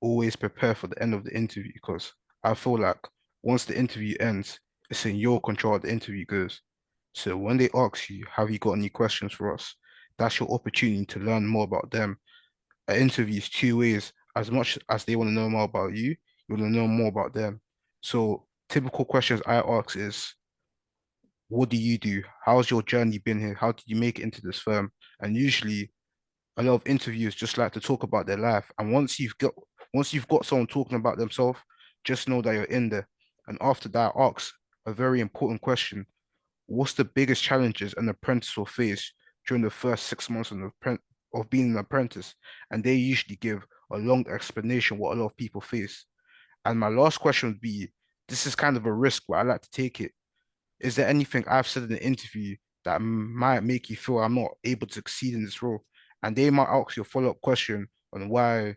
always prepare for the end of the interview because I feel like once the interview ends, it's in your control how the interview goes. So when they ask you, have you got any questions for us? That's your opportunity to learn more about them. An interview is two ways. As much as they want to know more about you, you want to know more about them. So typical questions I ask is, what do you do? How's your journey been here? How did you make it into this firm? And usually a lot of interviewers just like to talk about their life. And once you've got someone talking about themselves, just know that you're in there. And after that, ask a very important question. What's the biggest challenges an apprentice will face during the first 6 months of being an apprentice? And they usually give a long explanation what a lot of people face. And my last question would be, this is kind of a risk, but I like to take it. Is there anything I've said in the interview that might make you feel I'm not able to succeed in this role? And they might ask you a follow-up question on why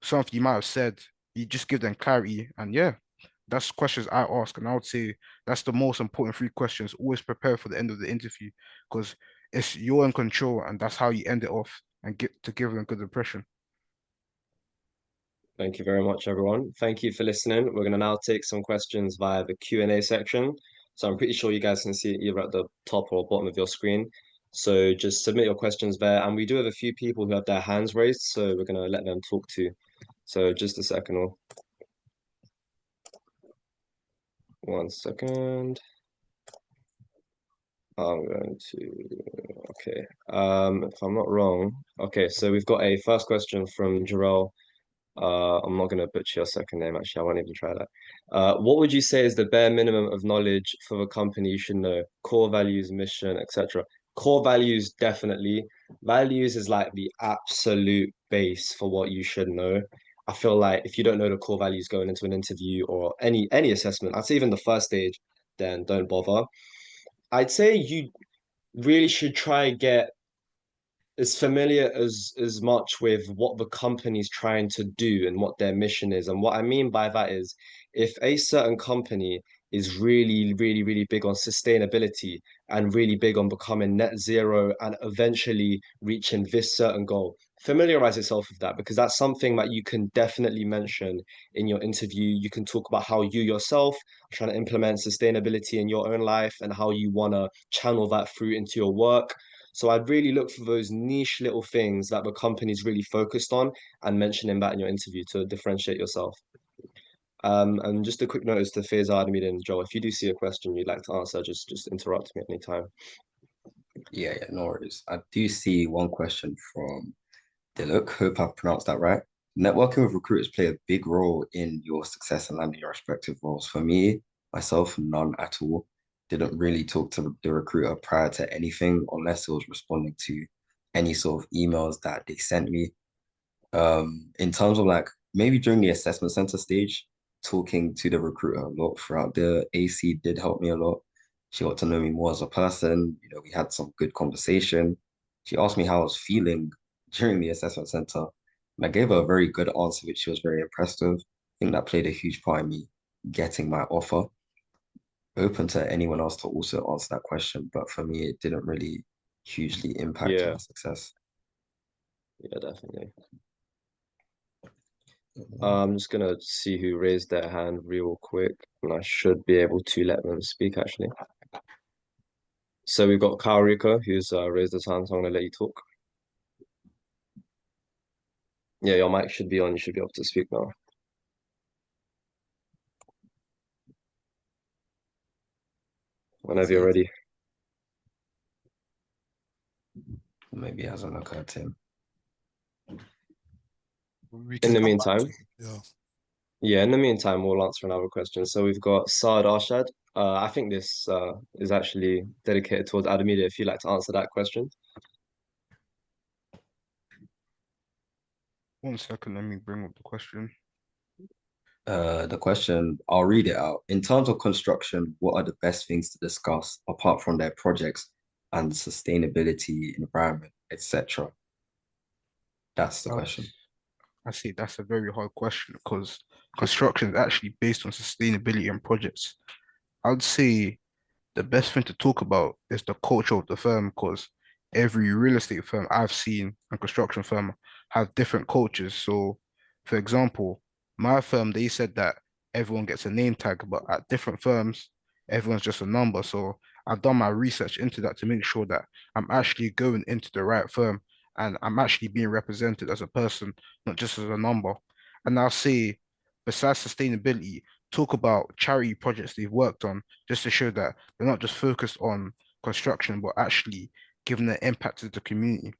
something you might have said. You just give them clarity. And yeah, that's questions I ask. And I would say that's the most important three questions. Always prepare for the end of the interview because it's you're in control and that's how you end it off and get to give them a good impression. Thank you very much, everyone. Thank you for listening. We're going to now take some questions via the Q&A section. So I'm pretty sure you guys can see it either at the top or bottom of your screen. So just submit your questions there. And we do have a few people who have their hands raised, so we're going to let them talk too. So just a second or 1 second. I'm going to, okay. If I'm not wrong, okay, so we've got a first question from Jarrell. I'm not going to butcher your second name, actually. I won't even try that. What would you say is the bare minimum of knowledge for the company you should know? Core values, mission, etc. Core values, definitely. Values is like the absolute base for what you should know. I feel like if you don't know the core values going into an interview or any assessment, I'd say even the first stage, then don't bother. I'd say you really should try and get as familiar as much with what the company's trying to do and what their mission is. And what I mean by that is if a certain company is really, really, really big on sustainability and really big on becoming net zero and eventually reaching this certain goal, familiarize yourself with that because that's something that you can definitely mention in your interview. You can talk about how you yourself are trying to implement sustainability in your own life and how you want to channel that through into your work. So I'd really look for those niche little things that the company's really focused on and mentioning that in your interview to differentiate yourself. And just a quick notice to Faizad, Amid, and Joel, if you do see a question you'd like to answer, just interrupt me at any time. Yeah, yeah, no worries. I do see one question from Diluk. Hope I've pronounced that right. Networking with recruiters play a big role in your success and landing your respective roles. For me, myself, none at all. Didn't really talk to the recruiter prior to anything unless it was responding to any sort of emails that they sent me. In terms of like maybe during the assessment center stage, talking to the recruiter a lot throughout the AC did help me a lot. She got to know me more as a person. You know, we had some good conversation. She asked me how I was feeling during the assessment center, and I gave her a very good answer, which she was very impressed with. I think that played a huge part in me getting my offer. Open to anyone else to also answer that question, but for me, it didn't really hugely impact my Yeah, success. yeah, definitely. Mhm. I'm just gonna see who raised their hand real quick, and I should be able to let them speak actually. So we've got Kyle Rico, who's raised his hand, so I'm gonna let you talk. Yeah, your mic should be on. You should be able to speak now. Whenever you're See, ready. maybe it hasn't occurred to him. We In can the come back to meantime, yeah. yeah, in the meantime, we'll answer another question. So we've got Saad Arshad. I think this is actually dedicated towards Adamida, if you'd like to answer that question. 1 second, let me bring up the question. The question, I'll read it out. In terms of construction, what are the best things to discuss apart from their projects and sustainability, environment, etc.? That's the question. That's, I see that's a very hard question because construction is actually based on sustainability and projects. I'd say the best thing to talk about is the culture of the firm because every real estate firm I've seen and construction firm have different cultures. So, for example, my firm, they said that everyone gets a name tag, but at different firms, everyone's just a number. So I've done my research into that to make sure that I'm actually going into the right firm and I'm actually being represented as a person, not just as a number. And I'll say, besides sustainability, talk about charity projects they've worked on just to show that they're not just focused on construction, but actually giving an impact to the community.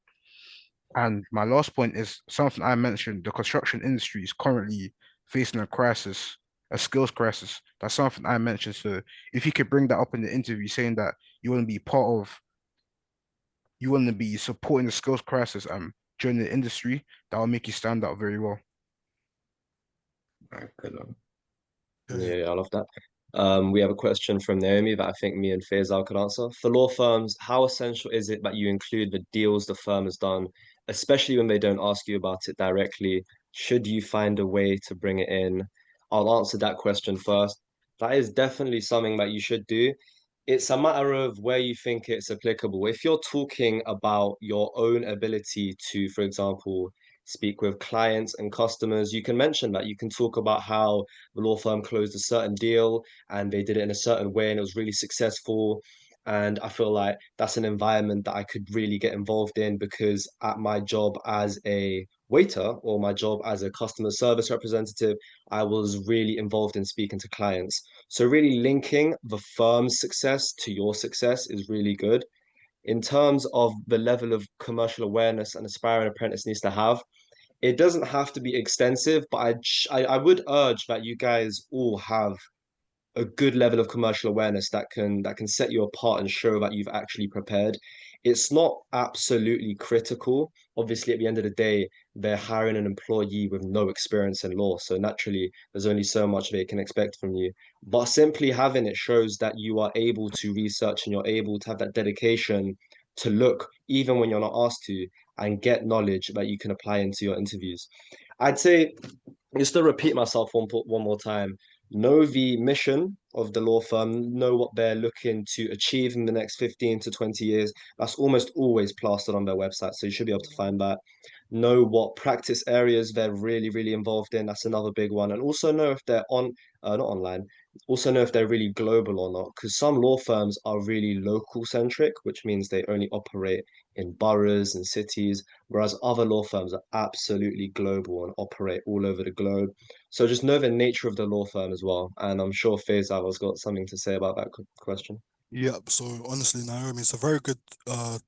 And my last point is something I mentioned, the construction industry is currently facing a crisis, a skills crisis. That's something I mentioned. So if you could bring that up in the interview, saying that you want to be part of, you want to be supporting the skills crisis during the industry, that will make you stand out very well. All right, good one. Okay. Yeah, I love that. We have a question from Naomi that I think me and Faisal could answer. For law firms, how essential is it that you include the deals the firm has done, especially when they don't ask you about it directly? Should you find a way to bring it in? I'll answer that question first. That is definitely something that you should do. It's a matter of where you think it's applicable. If you're talking about your own ability to, for example, speak with clients and customers, you can mention that. You can talk about how the law firm closed a certain deal and they did it in a certain way and it was really successful. And I feel like that's an environment that I could really get involved in because at my job as a waiter or my job as a customer service representative, I was really involved in speaking to clients. So, really linking the firm's success to your success is really good. In terms of the level of commercial awareness an aspiring apprentice needs to have, it doesn't have to be extensive, but I would urge that you guys all have a good level of commercial awareness that can set you apart and show that you've actually prepared. It's not absolutely critical. Obviously, at the end of the day, they're hiring an employee with no experience in law. So naturally, there's only so much they can expect from you. But simply having it shows that you are able to research and you're able to have that dedication to look, even when you're not asked to, and get knowledge that you can apply into your interviews. I'd say, just to repeat myself one more time, know the mission of the law firm, know what they're looking to achieve in the next 15 to 20 years. That's almost always plastered on their website, so you should be able to find that. Know what practice areas they're really, really involved in. That's another big one. And also know if they're not online, also know if they're really global or not, because some law firms are really local centric, which means they only operate in boroughs and cities, whereas other law firms are absolutely global and operate all over the globe. So just know the nature of the law firm as well. And I'm sure Faisal has got something to say about that question. Yeah, so honestly, Naomi, it's a very good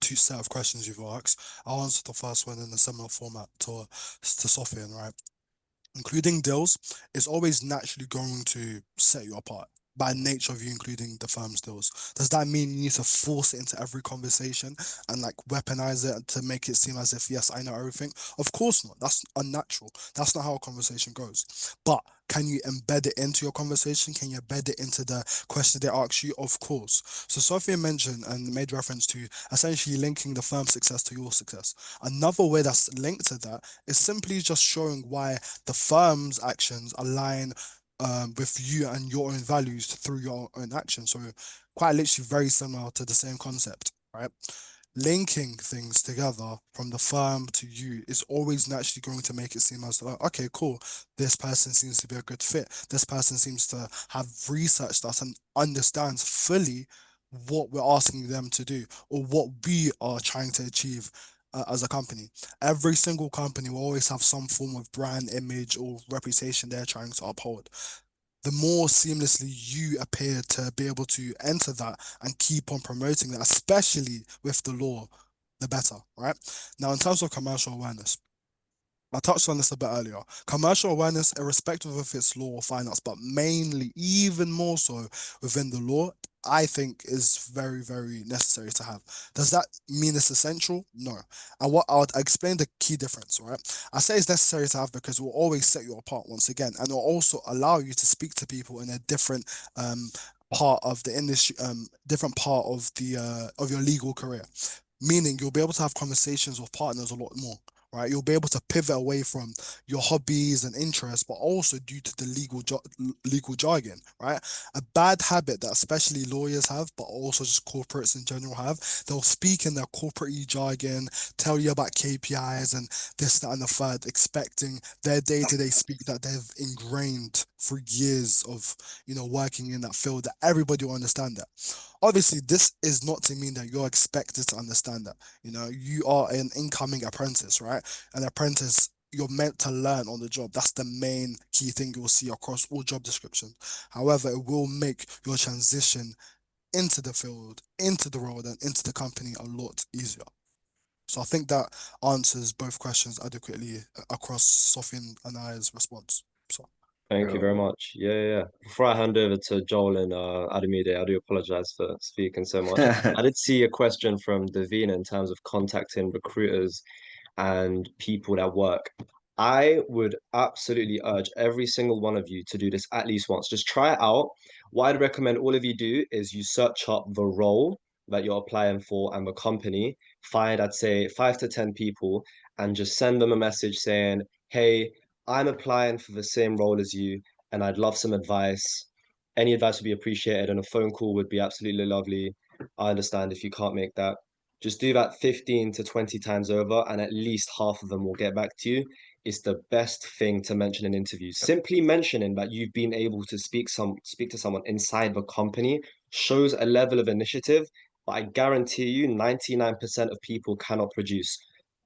two set of questions you've asked. I'll answer the first one in a similar format to Sofian, right? Including deals is always naturally going to set you apart by nature of you including the firm's deals. Does that mean you need to force it into every conversation and like weaponize it to make it seem as if, yes, I know everything? Of course not. That's unnatural. That's not how a conversation goes. But can you embed it into your conversation? Can you embed it into the question they ask you? Of course. So Sophia mentioned and made reference to essentially linking the firm's success to your success. Another way that's linked to that is simply just showing why the firm's actions align with you and your own values through your own actions. So quite literally very similar to the same concept, right? Linking things together from the firm to you is always naturally going to make it seem as like, okay, cool, this person seems to be a good fit. This person seems to have researched us and understands fully what we're asking them to do or what we are trying to achieve as a company. Every single company will always have some form of brand image or reputation they're trying to uphold. The more seamlessly you appear to be able to enter that and keep on promoting that, especially with the law, the better, right? Now, in terms of commercial awareness, I touched on this a bit earlier. Commercial awareness, irrespective of its law or finance, but mainly, even more so within the law, I think is very, very necessary to have. Does that mean it's essential? No. And what I'll explain the key difference, right? I say it's necessary to have because it will always set you apart once again, and it will also allow you to speak to people in a different part of the industry, different part of your legal career. Meaning you'll be able to have conversations with partners a lot more, right? You'll be able to pivot away from your hobbies and interests, but also due to the legal jargon, right? A bad habit that especially lawyers have, but also just corporates in general have. They'll speak in their corporate jargon, tell you about KPIs and this, that, and the third, expecting their day-to-day speak that they've ingrained for years of, working in that field, that everybody will understand that. Obviously, this is not to mean that you're expected to understand that. You are an incoming apprentice, right? An apprentice, you're meant to learn on the job. That's the main key thing you'll see across all job descriptions. However, it will make your transition into the field, into the role, and into the company a lot easier. So I think that answers both questions adequately across Sophie and I's response. So Thank you Yeah. very much. Yeah, yeah, yeah. Before I hand over to Joel and Ademide, I do apologize for speaking so much. I did see a question from Davina in terms of contacting recruiters and people that work. I would absolutely urge every single one of you to do this at least once. Just try it out. What I'd recommend all of you do is you search up the role that you're applying for and the company. Find, I'd say, 5 to 10 people and just send them a message saying, hey, I'm applying for the same role as you and I'd love some advice. Any advice would be appreciated, and a phone call would be absolutely lovely. I understand if you can't make that. Just do that 15 to 20 times over, and at least half of them will get back to you. It's the best thing to mention in interviews. Simply mentioning that you've been able to speak to someone inside the company shows a level of initiative, but I guarantee you 99% of people cannot produce.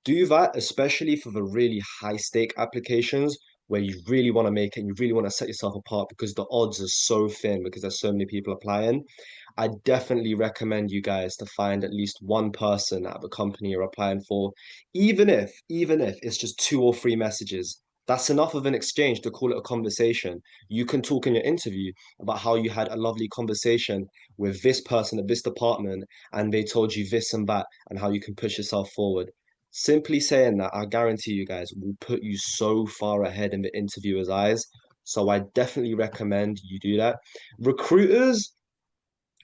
Do that, especially for the really high stake applications where you really want to make it and you really want to set yourself apart because the odds are so thin because there's so many people applying. I definitely recommend you guys to find at least one person at the company you're applying for, even if it's just 2 or 3 messages. That's enough of an exchange to call it a conversation. You can talk in your interview about how you had a lovely conversation with this person at this department and they told you this and that and how you can push yourself forward. Simply saying that, I guarantee you guys, will put you so far ahead in the interviewer's eyes. So I definitely recommend you do that. Recruiters,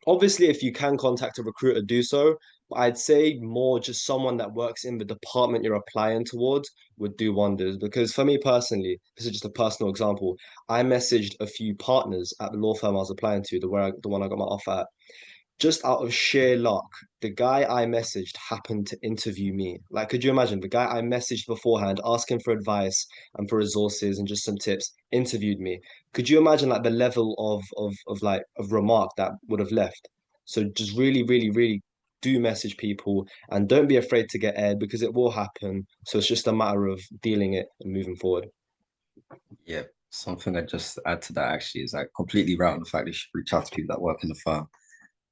obviously, if you can contact a recruiter, do so. But I'd say more just someone that works in the department you're applying towards would do wonders. Because for me personally, this is just a personal example. I messaged a few partners at the law firm I was applying to, the one I got my offer at, just out of sheer luck, the guy I messaged happened to interview me. Like, could you imagine? The guy I messaged beforehand, asking for advice and for resources and just some tips, interviewed me. Could you imagine like the level of remark that would have left? So just really, really, really do message people and don't be afraid to get aired because it will happen. So it's just a matter of dealing it and moving forward. Yeah, something I just add to that actually is like completely right on the fact that you should reach out to people that work in the firm.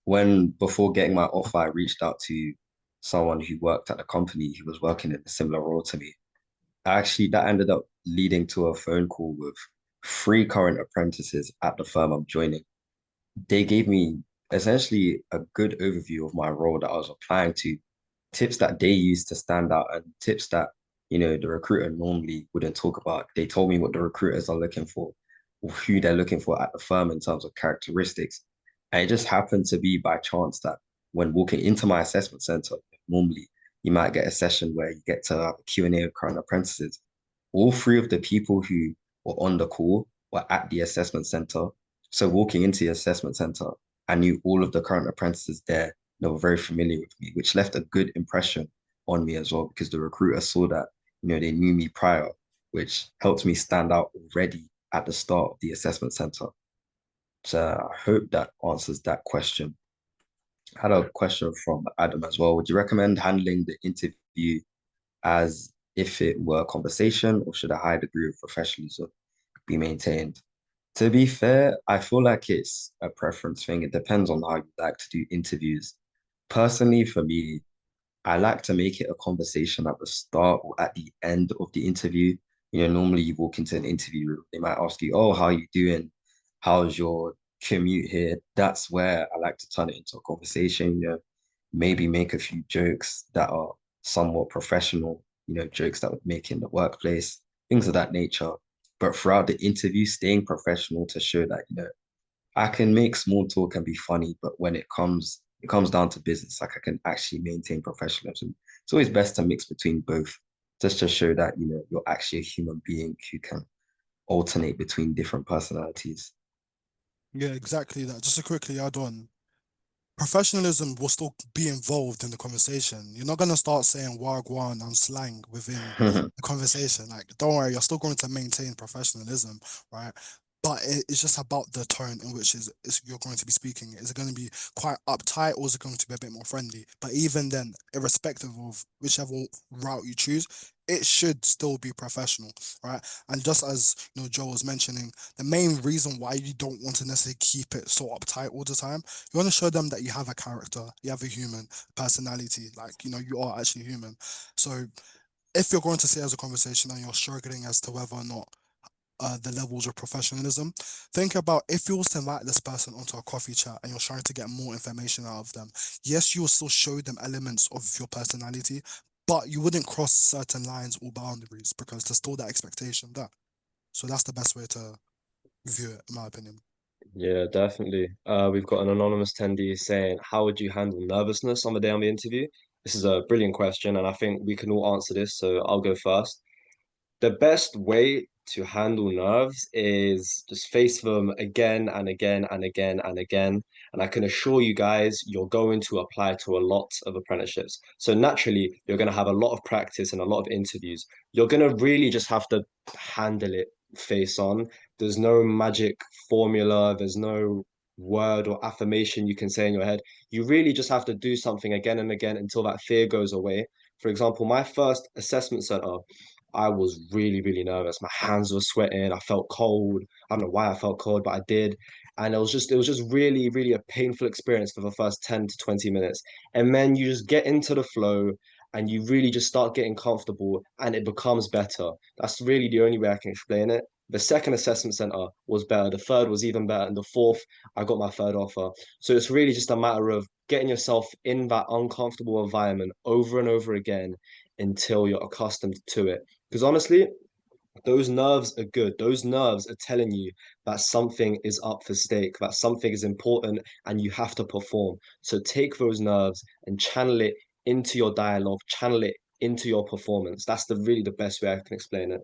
When before getting my offer, I reached out to someone who worked at the company who was working in a similar role to me. Actually, that ended up leading to a phone call with three current apprentices at the firm I'm joining. They gave me essentially a good overview of my role that I was applying to, tips that they use to stand out, and tips that, the recruiter normally wouldn't talk about. They told me what the recruiters are looking for, who they're looking for at the firm in terms of characteristics. And it just happened to be by chance that when walking into my assessment center, normally you might get a session where you get to have a Q&A with current apprentices. All three of the people who were on the call were at the assessment center. So walking into the assessment center, I knew all of the current apprentices there. They were very familiar with me, which left a good impression on me as well, because the recruiter saw that, they knew me prior, which helped me stand out already at the start of the assessment center. So I hope that answers that question. I had a question from Adam as well. Would you recommend handling the interview as if it were a conversation, or should a high degree of professionalism be maintained? To be fair, I feel like it's a preference thing. It depends on how you like to do interviews. Personally, for me, I like to make it a conversation at the start or at the end of the interview. Normally you walk into an interview room, they might ask you, "Oh, how are you doing? How's your commute here?" That's where I like to turn it into a conversation, maybe make a few jokes that are somewhat professional, jokes that would make in the workplace, things of that nature. But throughout the interview, staying professional to show that, I can make small talk and be funny, but when it comes down to business, like I can actually maintain professionalism. It's always best to mix between both, just to show that, you're actually a human being who can alternate between different personalities. Yeah, exactly that. Just to quickly add on, professionalism will still be involved in the conversation. You're not gonna start saying wagwan and slang within the conversation. Like, don't worry, you're still going to maintain professionalism, right? But it's just about the tone in which you're going to be speaking. Is it going to be quite uptight, or is it going to be a bit more friendly? But even then, irrespective of whichever route you choose, it should still be professional, right? And just as Joe was mentioning, the main reason why you don't want to necessarily keep it so uptight all the time, you want to show them that you have a character, you have a human personality, like, you are actually human. So if you're going to say as a conversation and you're struggling as to whether or not the levels of professionalism, think about if you was to invite this person onto a coffee chat and you're trying to get more information out of them. Yes, you will still show them elements of your personality, but you wouldn't cross certain lines or boundaries because there's still that expectation there. So that's the best way to view it, in my opinion. Yeah, definitely. We've got an anonymous attendee saying, how would you handle nervousness on the day on the interview? This is a brilliant question, and I think we can all answer this, so I'll go first. The best way to handle nerves is just face them again and again and again and again. And I can assure you guys, you're going to apply to a lot of apprenticeships. So naturally, you're going to have a lot of practice and a lot of interviews. You're going to really just have to handle it face on. There's no magic formula, there's no word or affirmation you can say in your head. You really just have to do something again and again until that fear goes away. For example, my first assessment center, I was really, really nervous. My hands were sweating. I felt cold. I don't know why I felt cold, but I did. And it was just really, really a painful experience for the first 10 to 20 minutes. And then you just get into the flow and you really just start getting comfortable and it becomes better. That's really the only way I can explain it. The second assessment center was better. The third was even better. And the fourth, I got my third offer. So it's really just a matter of getting yourself in that uncomfortable environment over and over again until you're accustomed to it. Because honestly, those nerves are good. Those nerves are telling you that something is up for stake, that something is important and you have to perform. So take those nerves and channel it into your dialogue, channel it into your performance. That's really the best way I can explain it.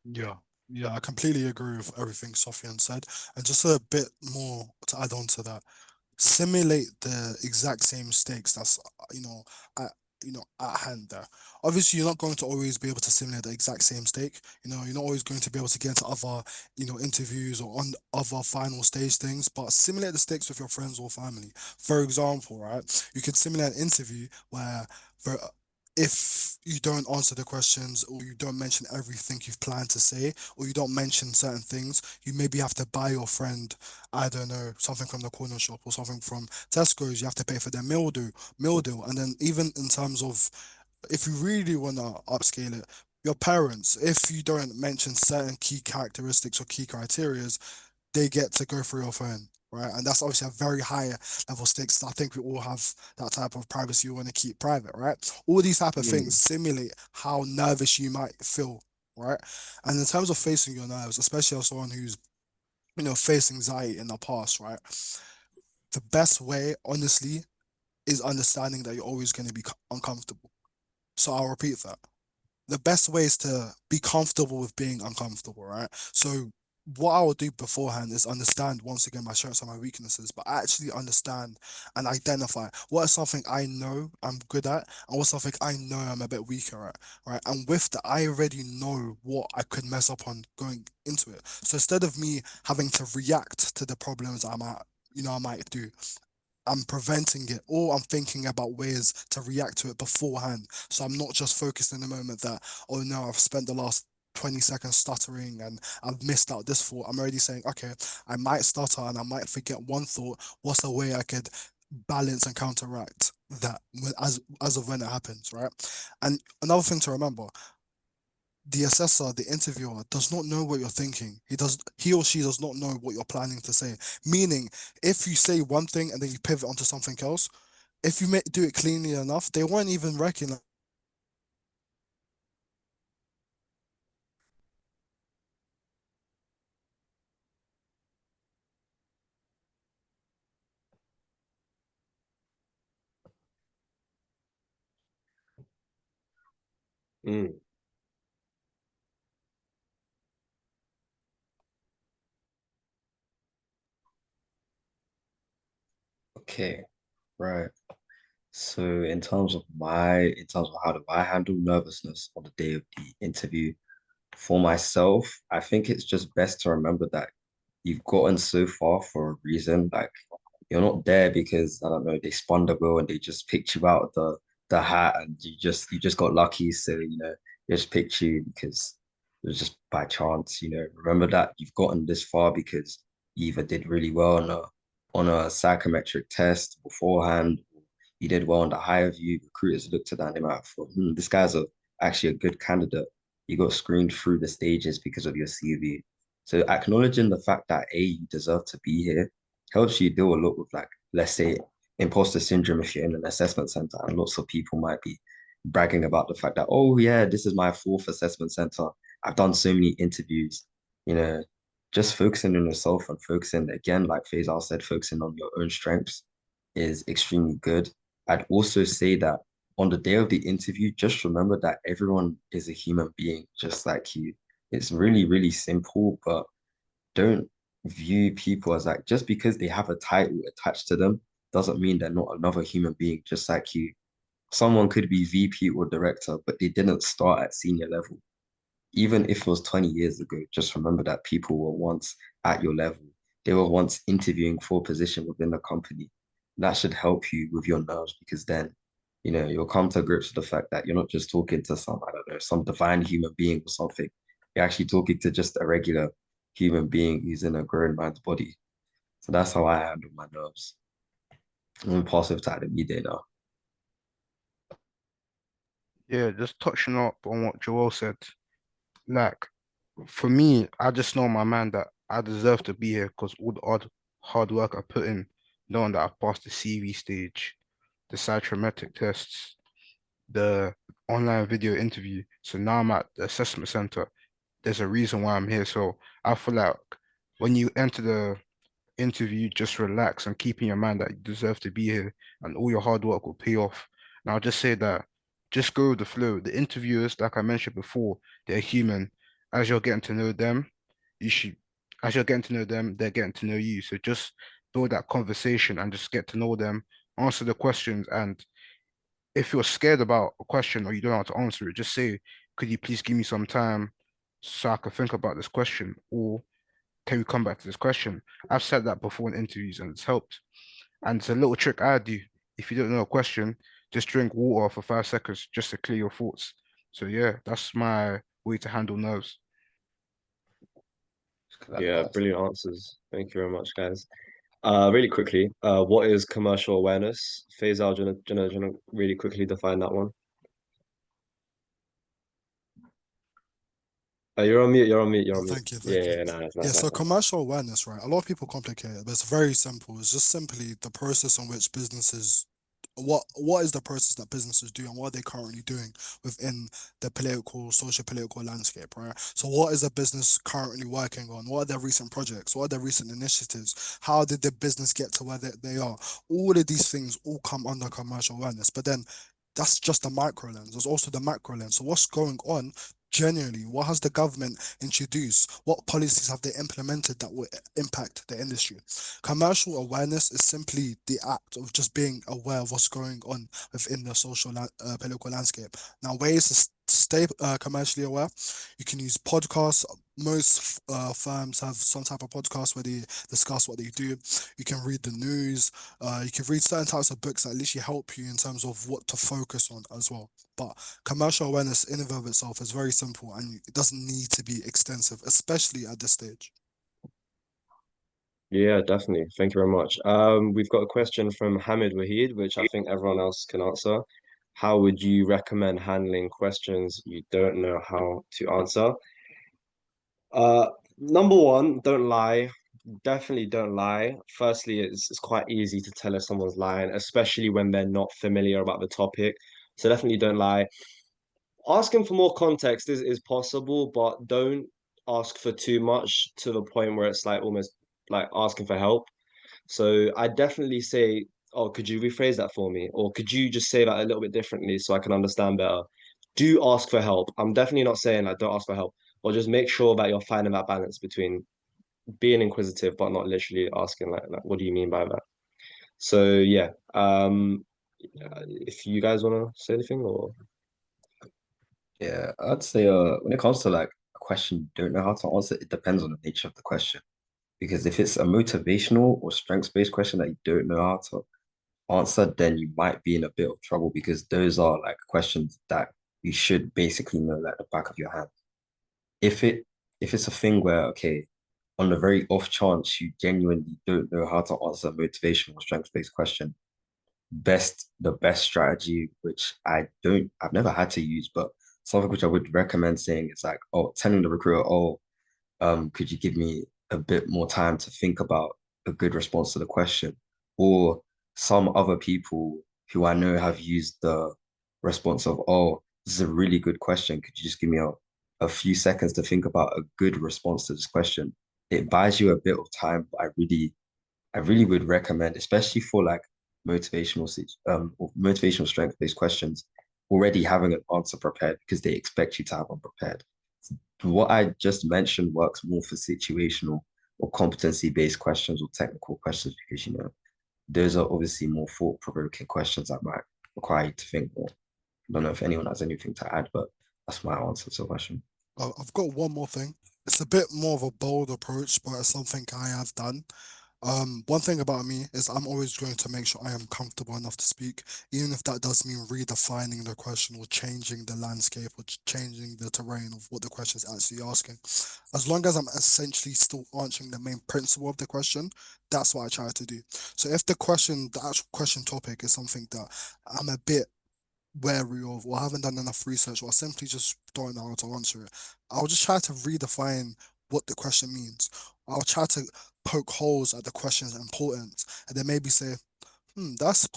Yeah, yeah, I completely agree with everything Sofian said. And just a bit more to add on to that, simulate the exact same stakes that's at at hand there. Obviously, you're not going to always be able to simulate the exact same stake. You're not always going to be able to get into other interviews or on other final stage things, but simulate the stakes with your friends or family. For example, right, you could simulate an interview where for if you don't answer the questions or you don't mention everything you've planned to say or you don't mention certain things, you maybe have to buy your friend, I don't know, something from the corner shop or something from Tesco's. You have to pay for their meal deal. And then even in terms of if you really want to upscale it, your parents, if you don't mention certain key characteristics or key criterias, they get to go through your phone, right? And that's obviously a very high level stakes. I think we all have that type of privacy you want to keep private, right? All these type of things Mm, simulate how nervous you might feel, right? And in terms of facing your nerves, especially as someone who's faced anxiety in the past, right? The best way, honestly, is understanding that you're always going to be uncomfortable. So I'll repeat that. The best way is to be comfortable with being uncomfortable, right? So what I will do beforehand is understand once again my strengths and my weaknesses, but actually understand and identify what is something I know I'm good at and what's something I know I'm a bit weaker at, right? And with that, I already know what I could mess up on going into it. So instead of me having to react to the problems I might do, I'm preventing it or I'm thinking about ways to react to it beforehand. So I'm not just focused in the moment that, oh no, I've spent the last 20 seconds stuttering and I've missed out this thought. I'm already saying, okay, I might stutter and I might forget one thought. What's the way I could balance and counteract that as of when it happens, right? And another thing to remember, the assessor, the interviewer, does not know what you're thinking. He or she does not know what you're planning to say. Meaning, if you say one thing and then you pivot onto something else, if you do it cleanly enough, they won't even recognize. mm. Okay, right. So in terms of how do I handle nervousness on the day of the interview, for myself, I think it's just best to remember that you've gotten so far for a reason. Like you're not there because I don't know, they spun the wheel and they just picked you out of the hat and you just got lucky. So, they just picked you because it was just by chance, Remember that you've gotten this far because you either did really well on a psychometric test beforehand, you did well on the HireVue, recruiters looked at that and they might have thought, this guy's actually a good candidate. You got screened through the stages because of your CV. So acknowledging the fact that you deserve to be here helps you deal a lot with, like, let's say, imposter syndrome if you're in an assessment center, and lots of people might be bragging about the fact that, oh yeah, this is my fourth assessment center. I've done so many interviews, you know, just focusing on yourself and focusing again, like Faisal said, focusing on your own strengths is extremely good. I'd also say that on the day of the interview, just remember that everyone is a human being, just like you. It's really, really simple, but don't view people as like just because they have a title attached to them doesn't mean they're not another human being, just like you. Someone could be VP or director, but they didn't start at senior level. Even if it was 20 years ago, just remember that people were once at your level. They were once interviewing for a position within the company. That should help you with your nerves because then, you'll come to grips with the fact that you're not just talking to some, I don't know, some divine human being or something. You're actually talking to just a regular human being who's in a grown man's body. So that's how I handle my nerves. I'm impulsive to the media now. Yeah, just touching up on what Joel said. Like, for me, I just know my man that I deserve to be here because all the hard work I put in, knowing that I've passed the CV stage, the psychometric tests, the online video interview. So now I'm at the assessment center. There's a reason why I'm here. So I feel like when you enter the interview, just relax and keep in your mind that you deserve to be here and all your hard work will pay off. And I'll just say that just go with the flow. The interviewers, like I mentioned before, they're human. As you're getting to know them, you should, as you're getting to know them, they're getting to know you. So just build that conversation and just get to know them, answer the questions. And if you're scared about a question or you don't know how to answer it, just say, could you please give me some time so I can think about this question? Or can we come back to this question? I've said that before in interviews and it's helped. And it's a little trick I do. If you don't know a question, just drink water for 5 seconds just to clear your thoughts. So yeah, that's my way to handle nerves. Good Yeah, advice. brilliant answers. Thank you very much, guys. Really quickly, what is commercial awareness? Faisal, do you wanna really quickly define that one? You're on mute, you're on mute, you're Oh, on mute. thank you, Yeah, thank you. yeah, nice, Yeah, nice, so nice, nice. commercial awareness, right? A lot of people complicate it, but it's very simple. It's just simply the process in which businesses, what is the process that businesses do and what are they currently doing within the political, social political landscape, right? So what is a business currently working on? What are their recent projects? What are their recent initiatives? How did the business get to where they are? All of these things all come under commercial awareness, but then that's just the micro lens. There's also the macro lens. So what's going on genuinely? What has the government introduced? What policies have they implemented that will impact the industry? Commercial awareness is simply the act of just being aware of what's going on within the political landscape. Now, ways to stay commercially aware, you can use podcasts. Most firms have some type of podcast where they discuss what they do. You can read the news. You can read certain types of books that literally help you in terms of what to focus on as well. But commercial awareness in and of itself is very simple and it doesn't need to be extensive, especially at this stage. Yeah, definitely. Thank you very much. We've got a question from Hamid Wahid, which I think everyone else can answer. How would you recommend handling questions you don't know how to answer? Number one, don't lie. Definitely don't lie. Firstly, it's quite easy to tell if someone's lying, especially when they're not familiar about the topic. So definitely don't lie. Asking for more context is possible, but don't ask for too much to the point where it's like almost like asking for help. So I definitely say, oh, could you rephrase that for me? Or could you just say that a little bit differently so I can understand better? Do ask for help. I'm definitely not saying like don't ask for help, or just make sure that you're finding that balance between being inquisitive but not literally asking like what do you mean by that? So yeah, if you guys want to say anything or Yeah, I'd say when it comes to like a question you don't know how to answer, it depends on the nature of the question. Because if it's a motivational or strengths-based question that you don't know how to answer, then you might be in a bit of trouble because those are like questions that you should basically know like the back of your hand. If it if it's a thing where, okay, on the very off chance you genuinely don't know how to answer a motivational or strengths-based question, the best strategy, which I've never had to use, but something which I would recommend saying is like, oh, telling the recruiter, oh, could you give me a bit more time to think about a good response to the question? Or some other people who I know have used the response of, oh, this is a really good question. Could you just give me a few seconds to think about a good response to this question? It buys you a bit of time, but I really would recommend, especially for like or motivational strength-based questions, already having an answer prepared because they expect you to have one prepared. What I just mentioned works more for situational or competency-based questions or technical questions because those are obviously more thought-provoking questions that might require you to think more. I don't know if anyone has anything to add, but that's my answer to the question. I've got one more thing. It's a bit more of a bold approach, but it's something I have done. One thing about me is I'm always going to make sure I am comfortable enough to speak, even if that does mean redefining the question or changing the landscape or changing the terrain of what the question is actually asking. As long as I'm essentially still answering the main principle of the question, that's what I try to do. So if the actual question topic is something that I'm a bit wary of or haven't done enough research or simply just don't know how to answer it, I'll just try to redefine what the question means. I'll try to poke holes at the question's importance and then maybe say, That's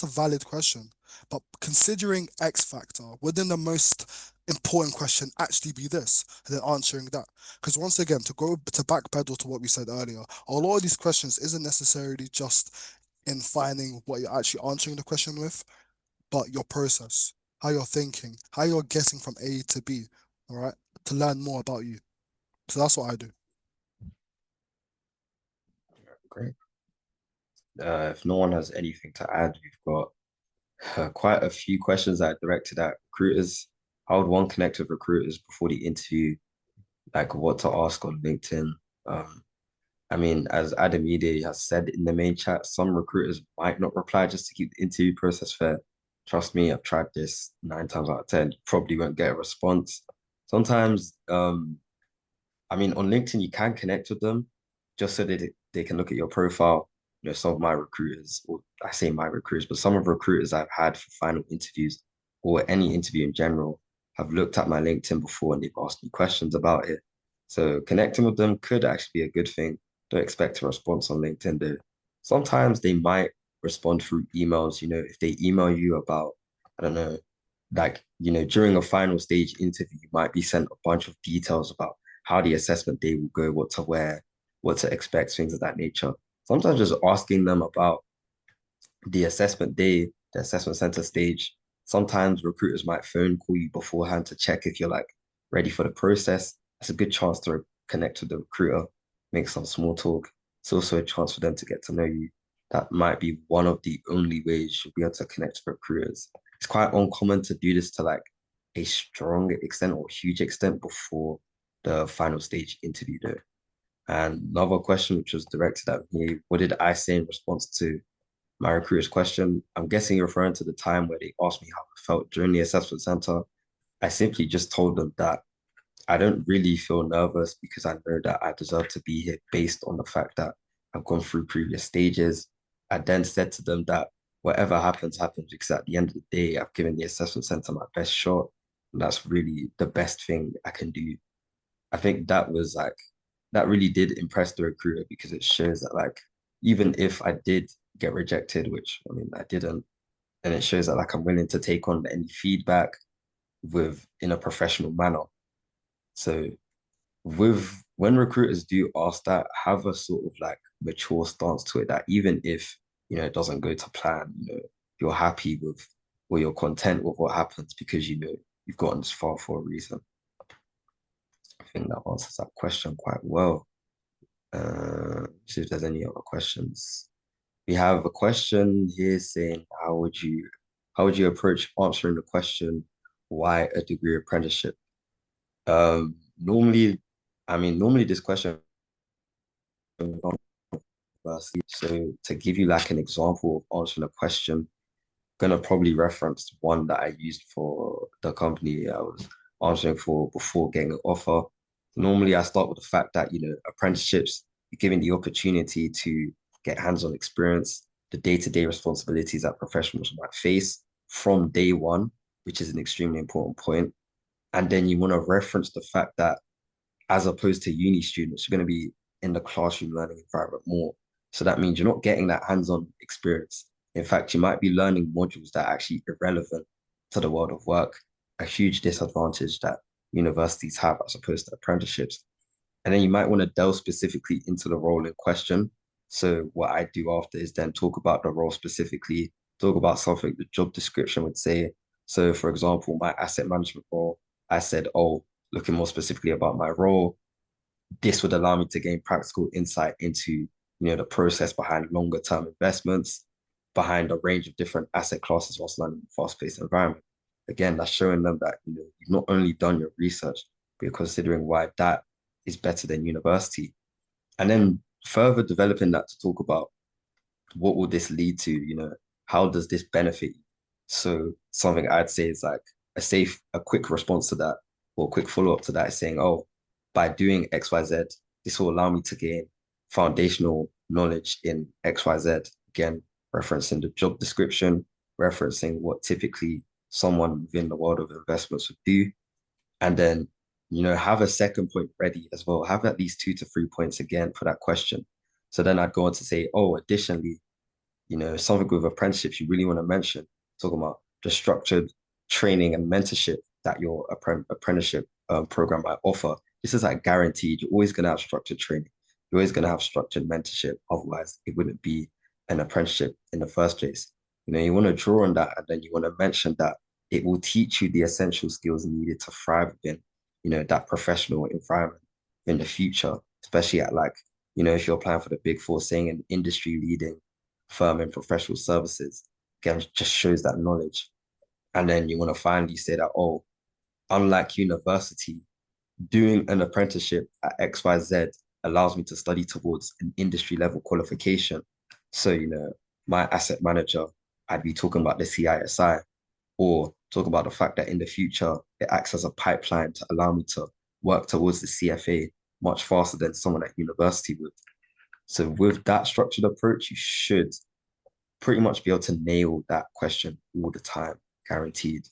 a valid question. But considering X factor, wouldn't the most important question actually be this, and then answering that? Because once again, to backpedal to what we said earlier, a lot of these questions isn't necessarily just in finding what you're actually answering the question with, but your process, how you're thinking, how you're getting from A to B, all right, to learn more about you. So that's what I do. Great. If no one has anything to add, we've got quite a few questions that are directed at recruiters. How would one connect with recruiters before the interview? Like what to ask on LinkedIn? Um, I mean, as Adamide has said in the main chat, some recruiters might not reply just to keep the interview process fair. Trust me, I've tried this 9 times out of 10. You probably won't get a response. Sometimes, I mean, on LinkedIn, you can connect with them just so that they can look at your profile. You know, some of my recruiters, or I say my recruiters, but some of the recruiters I've had for final interviews or any interview in general have looked at my LinkedIn before and they've asked me questions about it. So connecting with them could actually be a good thing. Don't expect a response on LinkedIn though. Sometimes they might respond through emails, you know, if they email you about, I don't know, like, you know, during a final stage interview, you might be sent a bunch of details about how the assessment day will go, what to wear, what to expect, things of that nature. Sometimes just asking them about the assessment day, the assessment center stage. Sometimes recruiters might phone call you beforehand to check if you're like ready for the process. It's a good chance to connect with the recruiter, make some small talk. It's also a chance for them to get to know you. That might be one of the only ways you'll be able to connect with recruiters. It's quite uncommon to do this to like a strong extent or huge extent before the final stage interview though. And another question which was directed at me, what did I say in response to my recruiter's question? I'm guessing you're referring to the time where they asked me how I felt during the assessment center. I simply just told them that I don't really feel nervous because I know that I deserve to be here based on the fact that I've gone through previous stages. I then said to them that whatever happens, happens because at the end of the day, I've given the assessment center my best shot. And that's really the best thing I can do. I think that was like, that really did impress the recruiter because it shows that like, even if I did get rejected, which I mean, I didn't, and it shows that like I'm willing to take on any feedback with in a professional manner. So with when recruiters do ask that, have a sort of like mature stance to it that even if, you know, it doesn't go to plan, you know, you're happy with or you're content with what happens because you know you've gotten this far for a reason. I think that answers that question quite well. See if there's any other questions. We have a question here saying, how would you approach answering the question, why a degree apprenticeship? Normally, I mean, normally this question, so to give you like an example of answering a question, gonna probably reference one that I used for the company I was answering for before getting an offer. Normally, I start with the fact that, you know, apprenticeships, you're given the opportunity to get hands-on experience, the day-to-day responsibilities that professionals might face from day one, which is an extremely important point. And then you want to reference the fact that as opposed to uni students, you're going to be in the classroom learning environment more. So that means you're not getting that hands-on experience. In fact, you might be learning modules that are actually irrelevant to the world of work, a huge disadvantage that universities have as opposed to apprenticeships. And then you might want to delve specifically into the role in question. So what I do after is then talk about the role specifically, talk about something the job description would say. So for example, my asset management role, I said, oh, looking more specifically about my role, this would allow me to gain practical insight into, you know, the process behind longer term investments, behind a range of different asset classes whilst learning in a fast-paced environment. Again, that's showing them that, you know, you've not only done your research, but you're considering why that is better than university. And then further developing that to talk about what will this lead to, you know, how does this benefit you? So something I'd say is like a quick response to that or a quick follow-up to that is saying, oh, by doing XYZ, this will allow me to gain foundational knowledge in XYZ. Again, referencing the job description, referencing what typically someone within the world of investments would do. And then, you know, have a second point ready as well. Have at least 2 to 3 points again for that question. So then I'd go on to say, oh, additionally, something with apprenticeships you really want to mention, talking about the structured training and mentorship that your apprenticeship program might offer. This is like guaranteed. You're always going to have structured training. You're always going to have structured mentorship. Otherwise, it wouldn't be an apprenticeship in the first place. You want to draw on that, and then you want to mention that it will teach you the essential skills needed to thrive within, that professional environment in the future, especially at like, if you're applying for the Big Four, saying an industry leading firm in professional services, again, just shows that knowledge. And then you want to finally say that, oh, unlike university, doing an apprenticeship at XYZ allows me to study towards an industry level qualification. So, my asset manager, I'd be talking about the CISI, or talk about the fact that in the future, it acts as a pipeline to allow me to work towards the CFA much faster than someone at university would. So with that structured approach, you should pretty much be able to nail that question all the time, guaranteed.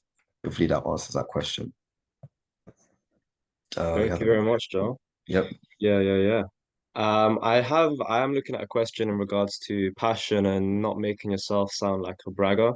Hopefully that answers that question. We Thank have you another. very much, Joe. Yep. Yeah, yeah, yeah. I am looking at a question in regards to passion and not making yourself sound like a bragger.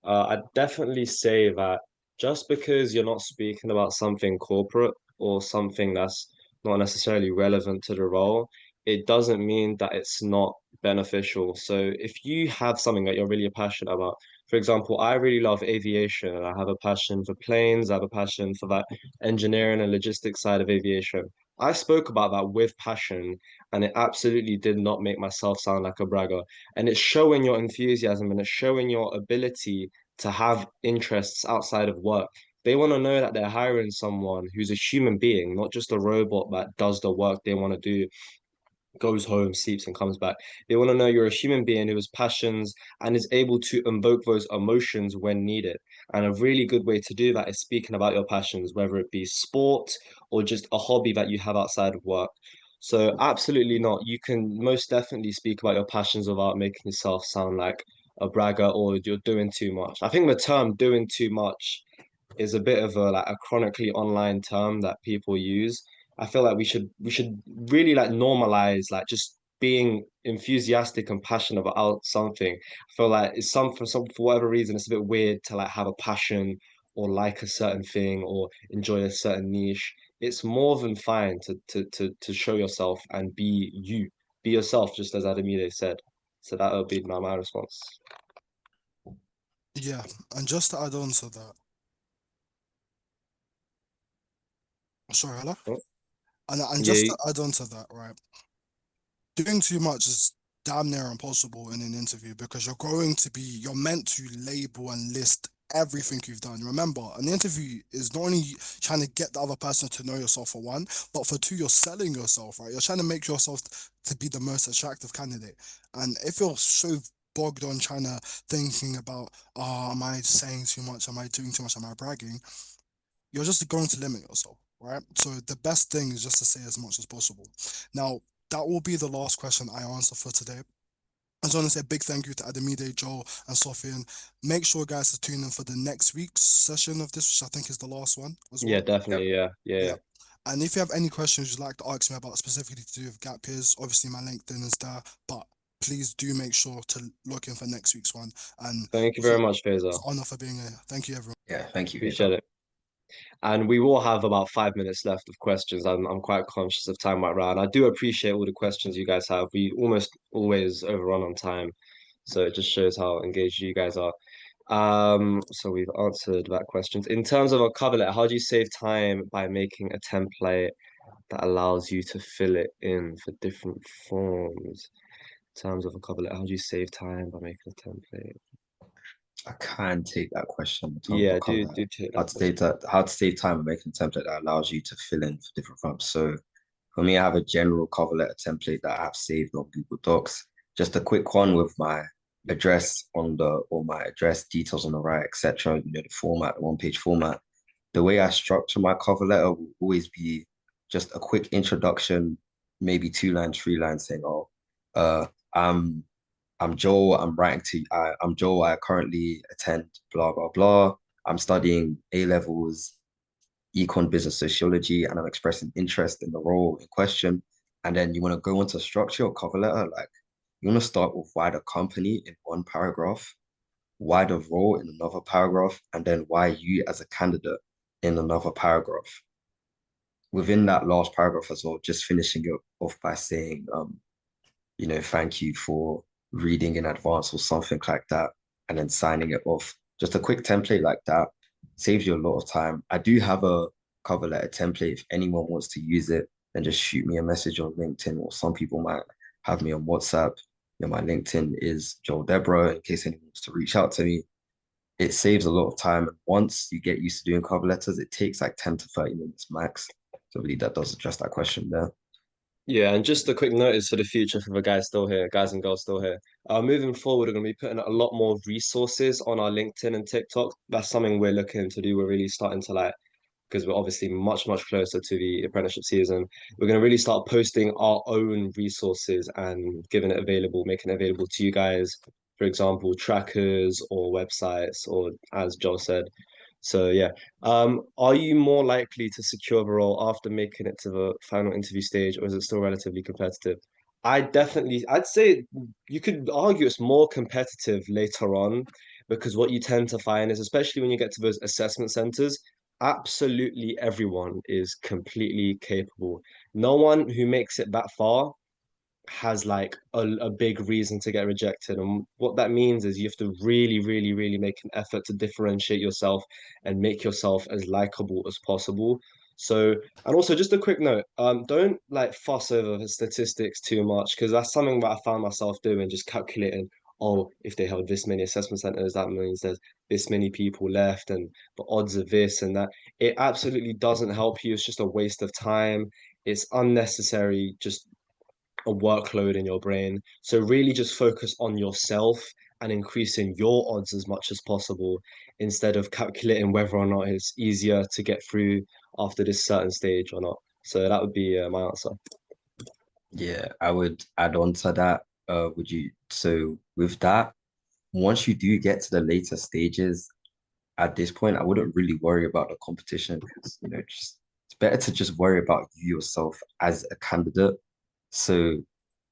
I'd definitely say that just because you're not speaking about something corporate or something that's not necessarily relevant to the role, it doesn't mean that it's not beneficial. So if you have something that you're really passionate about, for example, I really love aviation and I have a passion for planes, I have a passion for that engineering and logistics side of aviation. I spoke about that with passion, and it absolutely did not make myself sound like a bragger. And it's showing your enthusiasm and it's showing your ability to have interests outside of work. They want to know that they're hiring someone who's a human being, not just a robot that does the work they want to do, goes home, sleeps, and comes back. They want to know you're a human being who has passions and is able to invoke those emotions when needed. And a really good way to do that is speaking about your passions, whether it be sport or just a hobby that you have outside of work. So, absolutely not. You can most definitely speak about your passions without making yourself sound like a bragger or you're doing too much. I think the term doing too much is a bit of a like a chronically online term that people use. I feel like we should really like normalize like just being enthusiastic and passionate about something. I feel like it's some for whatever reason it's a bit weird to like have a passion or like a certain thing or enjoy a certain niche. It's more than fine to show yourself and be you, be yourself, just as Adamide said. So that would be my response. Yeah, and just to add on to that, sorry, hello? Oh, And just yeah, to add on to that, right? Doing too much is damn near impossible in an interview because you're meant to label and list everything you've done. Remember, an interview is not only trying to get the other person to know yourself for one, but for two, you're selling yourself, right? You're trying to make yourself to be the most attractive candidate. And if you're so bogged on trying to thinking about, am I saying too much? Am I doing too much? Am I bragging? You're just going to limit yourself, right? So the best thing is just to say as much as possible. Now, that will be the last question I answer for today. I just want to say a big thank you to Ademide, Joel, and Sofian. Make sure, guys, to tune in for the next week's session of this, which I think is the last one as yeah, well. Yep. definitely, yeah, yeah, Yeah. yeah. And if you have any questions you'd like to ask me about specifically to do with gap years, obviously my LinkedIn is there, but please do make sure to look in for next week's one. And Thank you it's very much, Faisal. an honor for being here. Thank you, everyone. Yeah. Thank you, Appreciate Hazel. it. And we will have about 5 minutes left of questions. I'm quite conscious of time right now. And I do appreciate all the questions you guys have. We almost always overrun on time. So it just shows how engaged you guys are. So we've answered that question. In terms of a cover letter, how do you save time by making a template that allows you to fill it in for different forms? In terms of a cover letter, how do you save time by making a template? I can take that question in terms of a Yeah, cover do letter. take How that to save question. that, how to save time and making a template that allows you to fill in for different forms. So for me, I have a general cover letter template that I have saved on Google Docs. Just a quick one with my address on the or my address details on the right, etc. The format, the one-page format. The way I structure my cover letter will always be just a quick introduction, maybe 2 lines, 3 lines saying, "Oh, uh, I'm I'm Joel. I'm Joel. I currently attend blah blah blah. I'm studying A levels, econ business sociology, and I'm expressing interest in the role in question." And then you want to go into structure or cover letter, like you want to start with why the company in one paragraph, why the role in another paragraph, and then why you as a candidate in another paragraph. Within that last paragraph as well, just finishing it off by saying, thank you for reading in advance or something like that, and then signing it off. Just a quick template like that saves you a lot of time. I do have a cover letter template. If anyone wants to use it, then just shoot me a message on LinkedIn, or some people might have me on WhatsApp. My LinkedIn is Joel Deborah, in case anyone wants to reach out to me. It saves a lot of time. And once you get used to doing cover letters, it takes like 10 to 30 minutes max. So really that does address that question there. Yeah, and just a quick notice for the future for the guys still here, guys and girls still here. Moving forward, we're going to be putting a lot more resources on our LinkedIn and TikTok. That's something we're looking to do. We're really starting to like, because we're obviously much, much closer to the apprenticeship season. We're going to really start posting our own resources and giving it available, making it available to you guys. For example, trackers or websites, or as Joel said. So yeah, are you more likely to secure the role after making it to the final interview stage, or is it still relatively competitive? I'd say you could argue it's more competitive later on because what you tend to find is, especially when you get to those assessment centers, absolutely everyone is completely capable. No one who makes it that far has like a big reason to get rejected. And what that means is you have to really, really, really make an effort to differentiate yourself and make yourself as likable as possible. So, and also just a quick note, don't like fuss over the statistics too much because that's something that I found myself doing, just calculating, oh, if they held this many assessment centers, that means there's this many people left and the odds of this and that. It absolutely doesn't help you. It's just a waste of time. It's unnecessary, just a workload in your brain. So really just focus on yourself and increasing your odds as much as possible instead of calculating whether or not it's easier to get through after this certain stage or not. So that would be my answer. Yeah, I would add on to that. So with that, once you do get to the later stages, at this point, I wouldn't really worry about the competition because, just it's better to just worry about you yourself as a candidate. So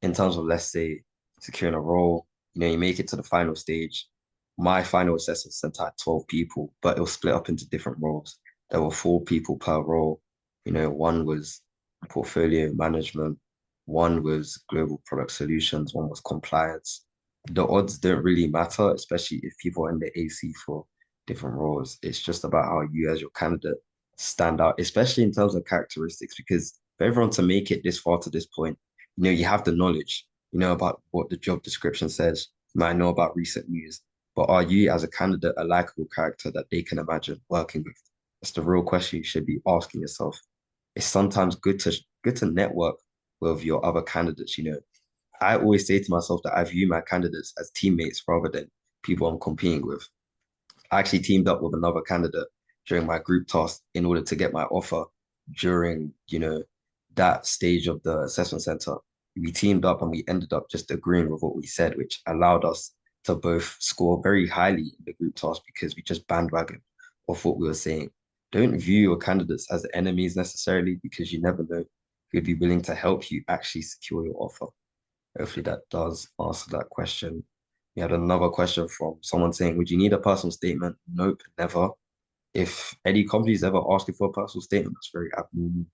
in terms of, let's say, securing a role, you make it to the final stage. My final assessment center had 12 people, but it was split up into different roles. There were 4 people per role. One was portfolio management, one was global product solutions, one was compliance. The odds don't really matter, especially if people are in the AC for different roles. It's just about how you as your candidate stand out, especially in terms of characteristics, because for everyone to make it this far to this point, you have the knowledge, about what the job description says, you might know about recent news, but are you as a candidate a likable character that they can imagine working with? That's the real question you should be asking yourself. It's sometimes good to network with your other candidates. I always say to myself that I view my candidates as teammates rather than people I'm competing with. I actually teamed up with another candidate during my group task in order to get my offer during, that stage of the assessment center. We teamed up and we ended up just agreeing with what we said, which allowed us to both score very highly in the group task because we just bandwagon off what we were saying. Don't view your candidates as enemies necessarily because you never know who'd be willing to help you actually secure your offer. Hopefully that does answer that question. We had another question from someone saying, would you need a personal statement? Nope, never. If any companies ever ask you for a personal statement, that's very abnormal.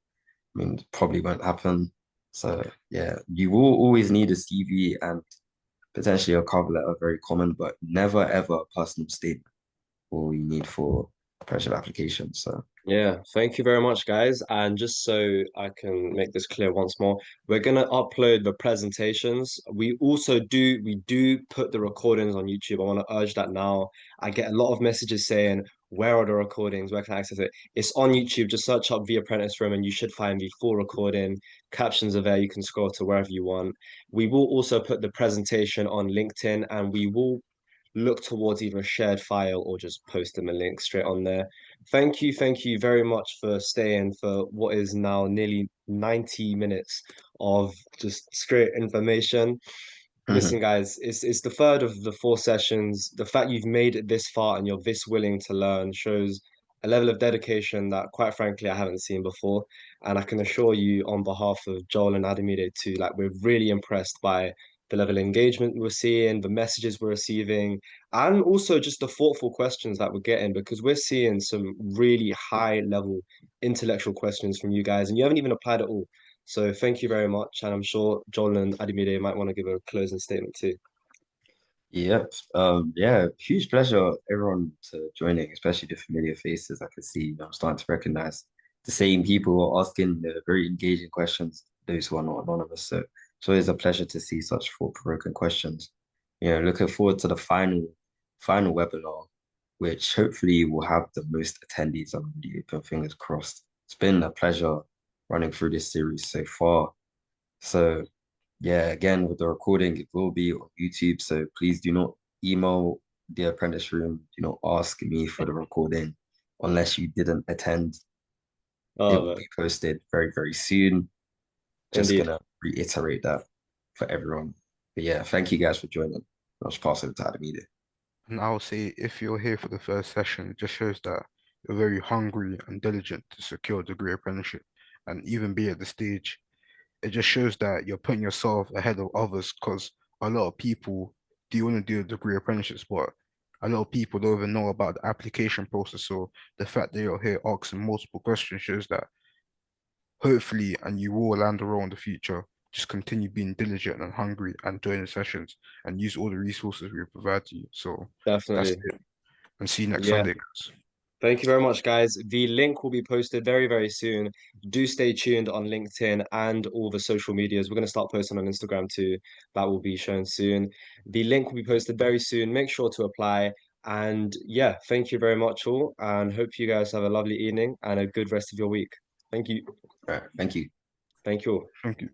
I mean, it probably won't happen. So yeah, you will always need a CV and potentially a cover letter, very common, but never ever a personal statement all you need for apprenticeship application. So Yeah, thank you very much, guys. And just so I can make this clear once more, we're gonna upload the presentations. We do put the recordings on YouTube. I want to urge that now. I get a lot of messages saying, where are the recordings? Where can I access it? It's on YouTube. Just search up The Apprentice Room and you should find the full recording. Captions are there. You can scroll to wherever you want. We will also put the presentation on LinkedIn and we will look towards either a shared file or just post them a link straight on there. Thank you very much for staying for what is now nearly 90 minutes of just straight information. Listen, guys, it's the third of the 4 sessions. The fact you've made it this far and you're this willing to learn shows a level of dedication that, quite frankly, I haven't seen before. And I can assure you, on behalf of Joel and Adamide too, like we're really impressed by the level of engagement we're seeing, the messages we're receiving, and also just the thoughtful questions that we're getting, because we're seeing some really high level intellectual questions from you guys, and you haven't even applied at all. So thank you very much. And I'm sure Joel and Adimide might want to give a closing statement too. Yep. Yeah, huge pleasure everyone to joining, especially the familiar faces. I can see, I'm starting to recognize the same people who are asking the very engaging questions, those who are not anonymous. So it's always a pleasure to see such thought-provoking questions. Looking forward to the final webinar, which hopefully will have the most attendees. I'm really open, fingers crossed. It's been a pleasure running through this series so far. So yeah, again, with the recording, it will be on YouTube. So please do not email the Apprentice Room. Do not ask me for the recording unless you didn't attend. It Oh, will man. be posted very, very soon. Just Indeed. gonna reiterate that for everyone. But yeah, thank you guys for joining. I'll just pass it to Adamide. And I'll say if you're here for the first session, it just shows that you're very hungry and diligent to secure a degree apprenticeship and even be at the stage. It just shows that you're putting yourself ahead of others because a lot of people do want to do a degree apprenticeships, but a lot of people don't even know about the application process. So the fact that you're here asking multiple questions shows that hopefully, and you will land a role in the future, just continue being diligent and hungry and join the sessions and use all the resources we provide to you. So that's Definitely. it. And see you next Yeah. Sunday, guys. Thank you very much, guys. The link will be posted very, very soon. Do stay tuned on LinkedIn and all the social medias. We're going to start posting on Instagram too. That will be shown soon. The link will be posted very soon. Make sure to apply. And yeah, thank you very much, all. And hope you guys have a lovely evening and a good rest of your week. Thank you. All right, thank you. Thank you all. Thank you.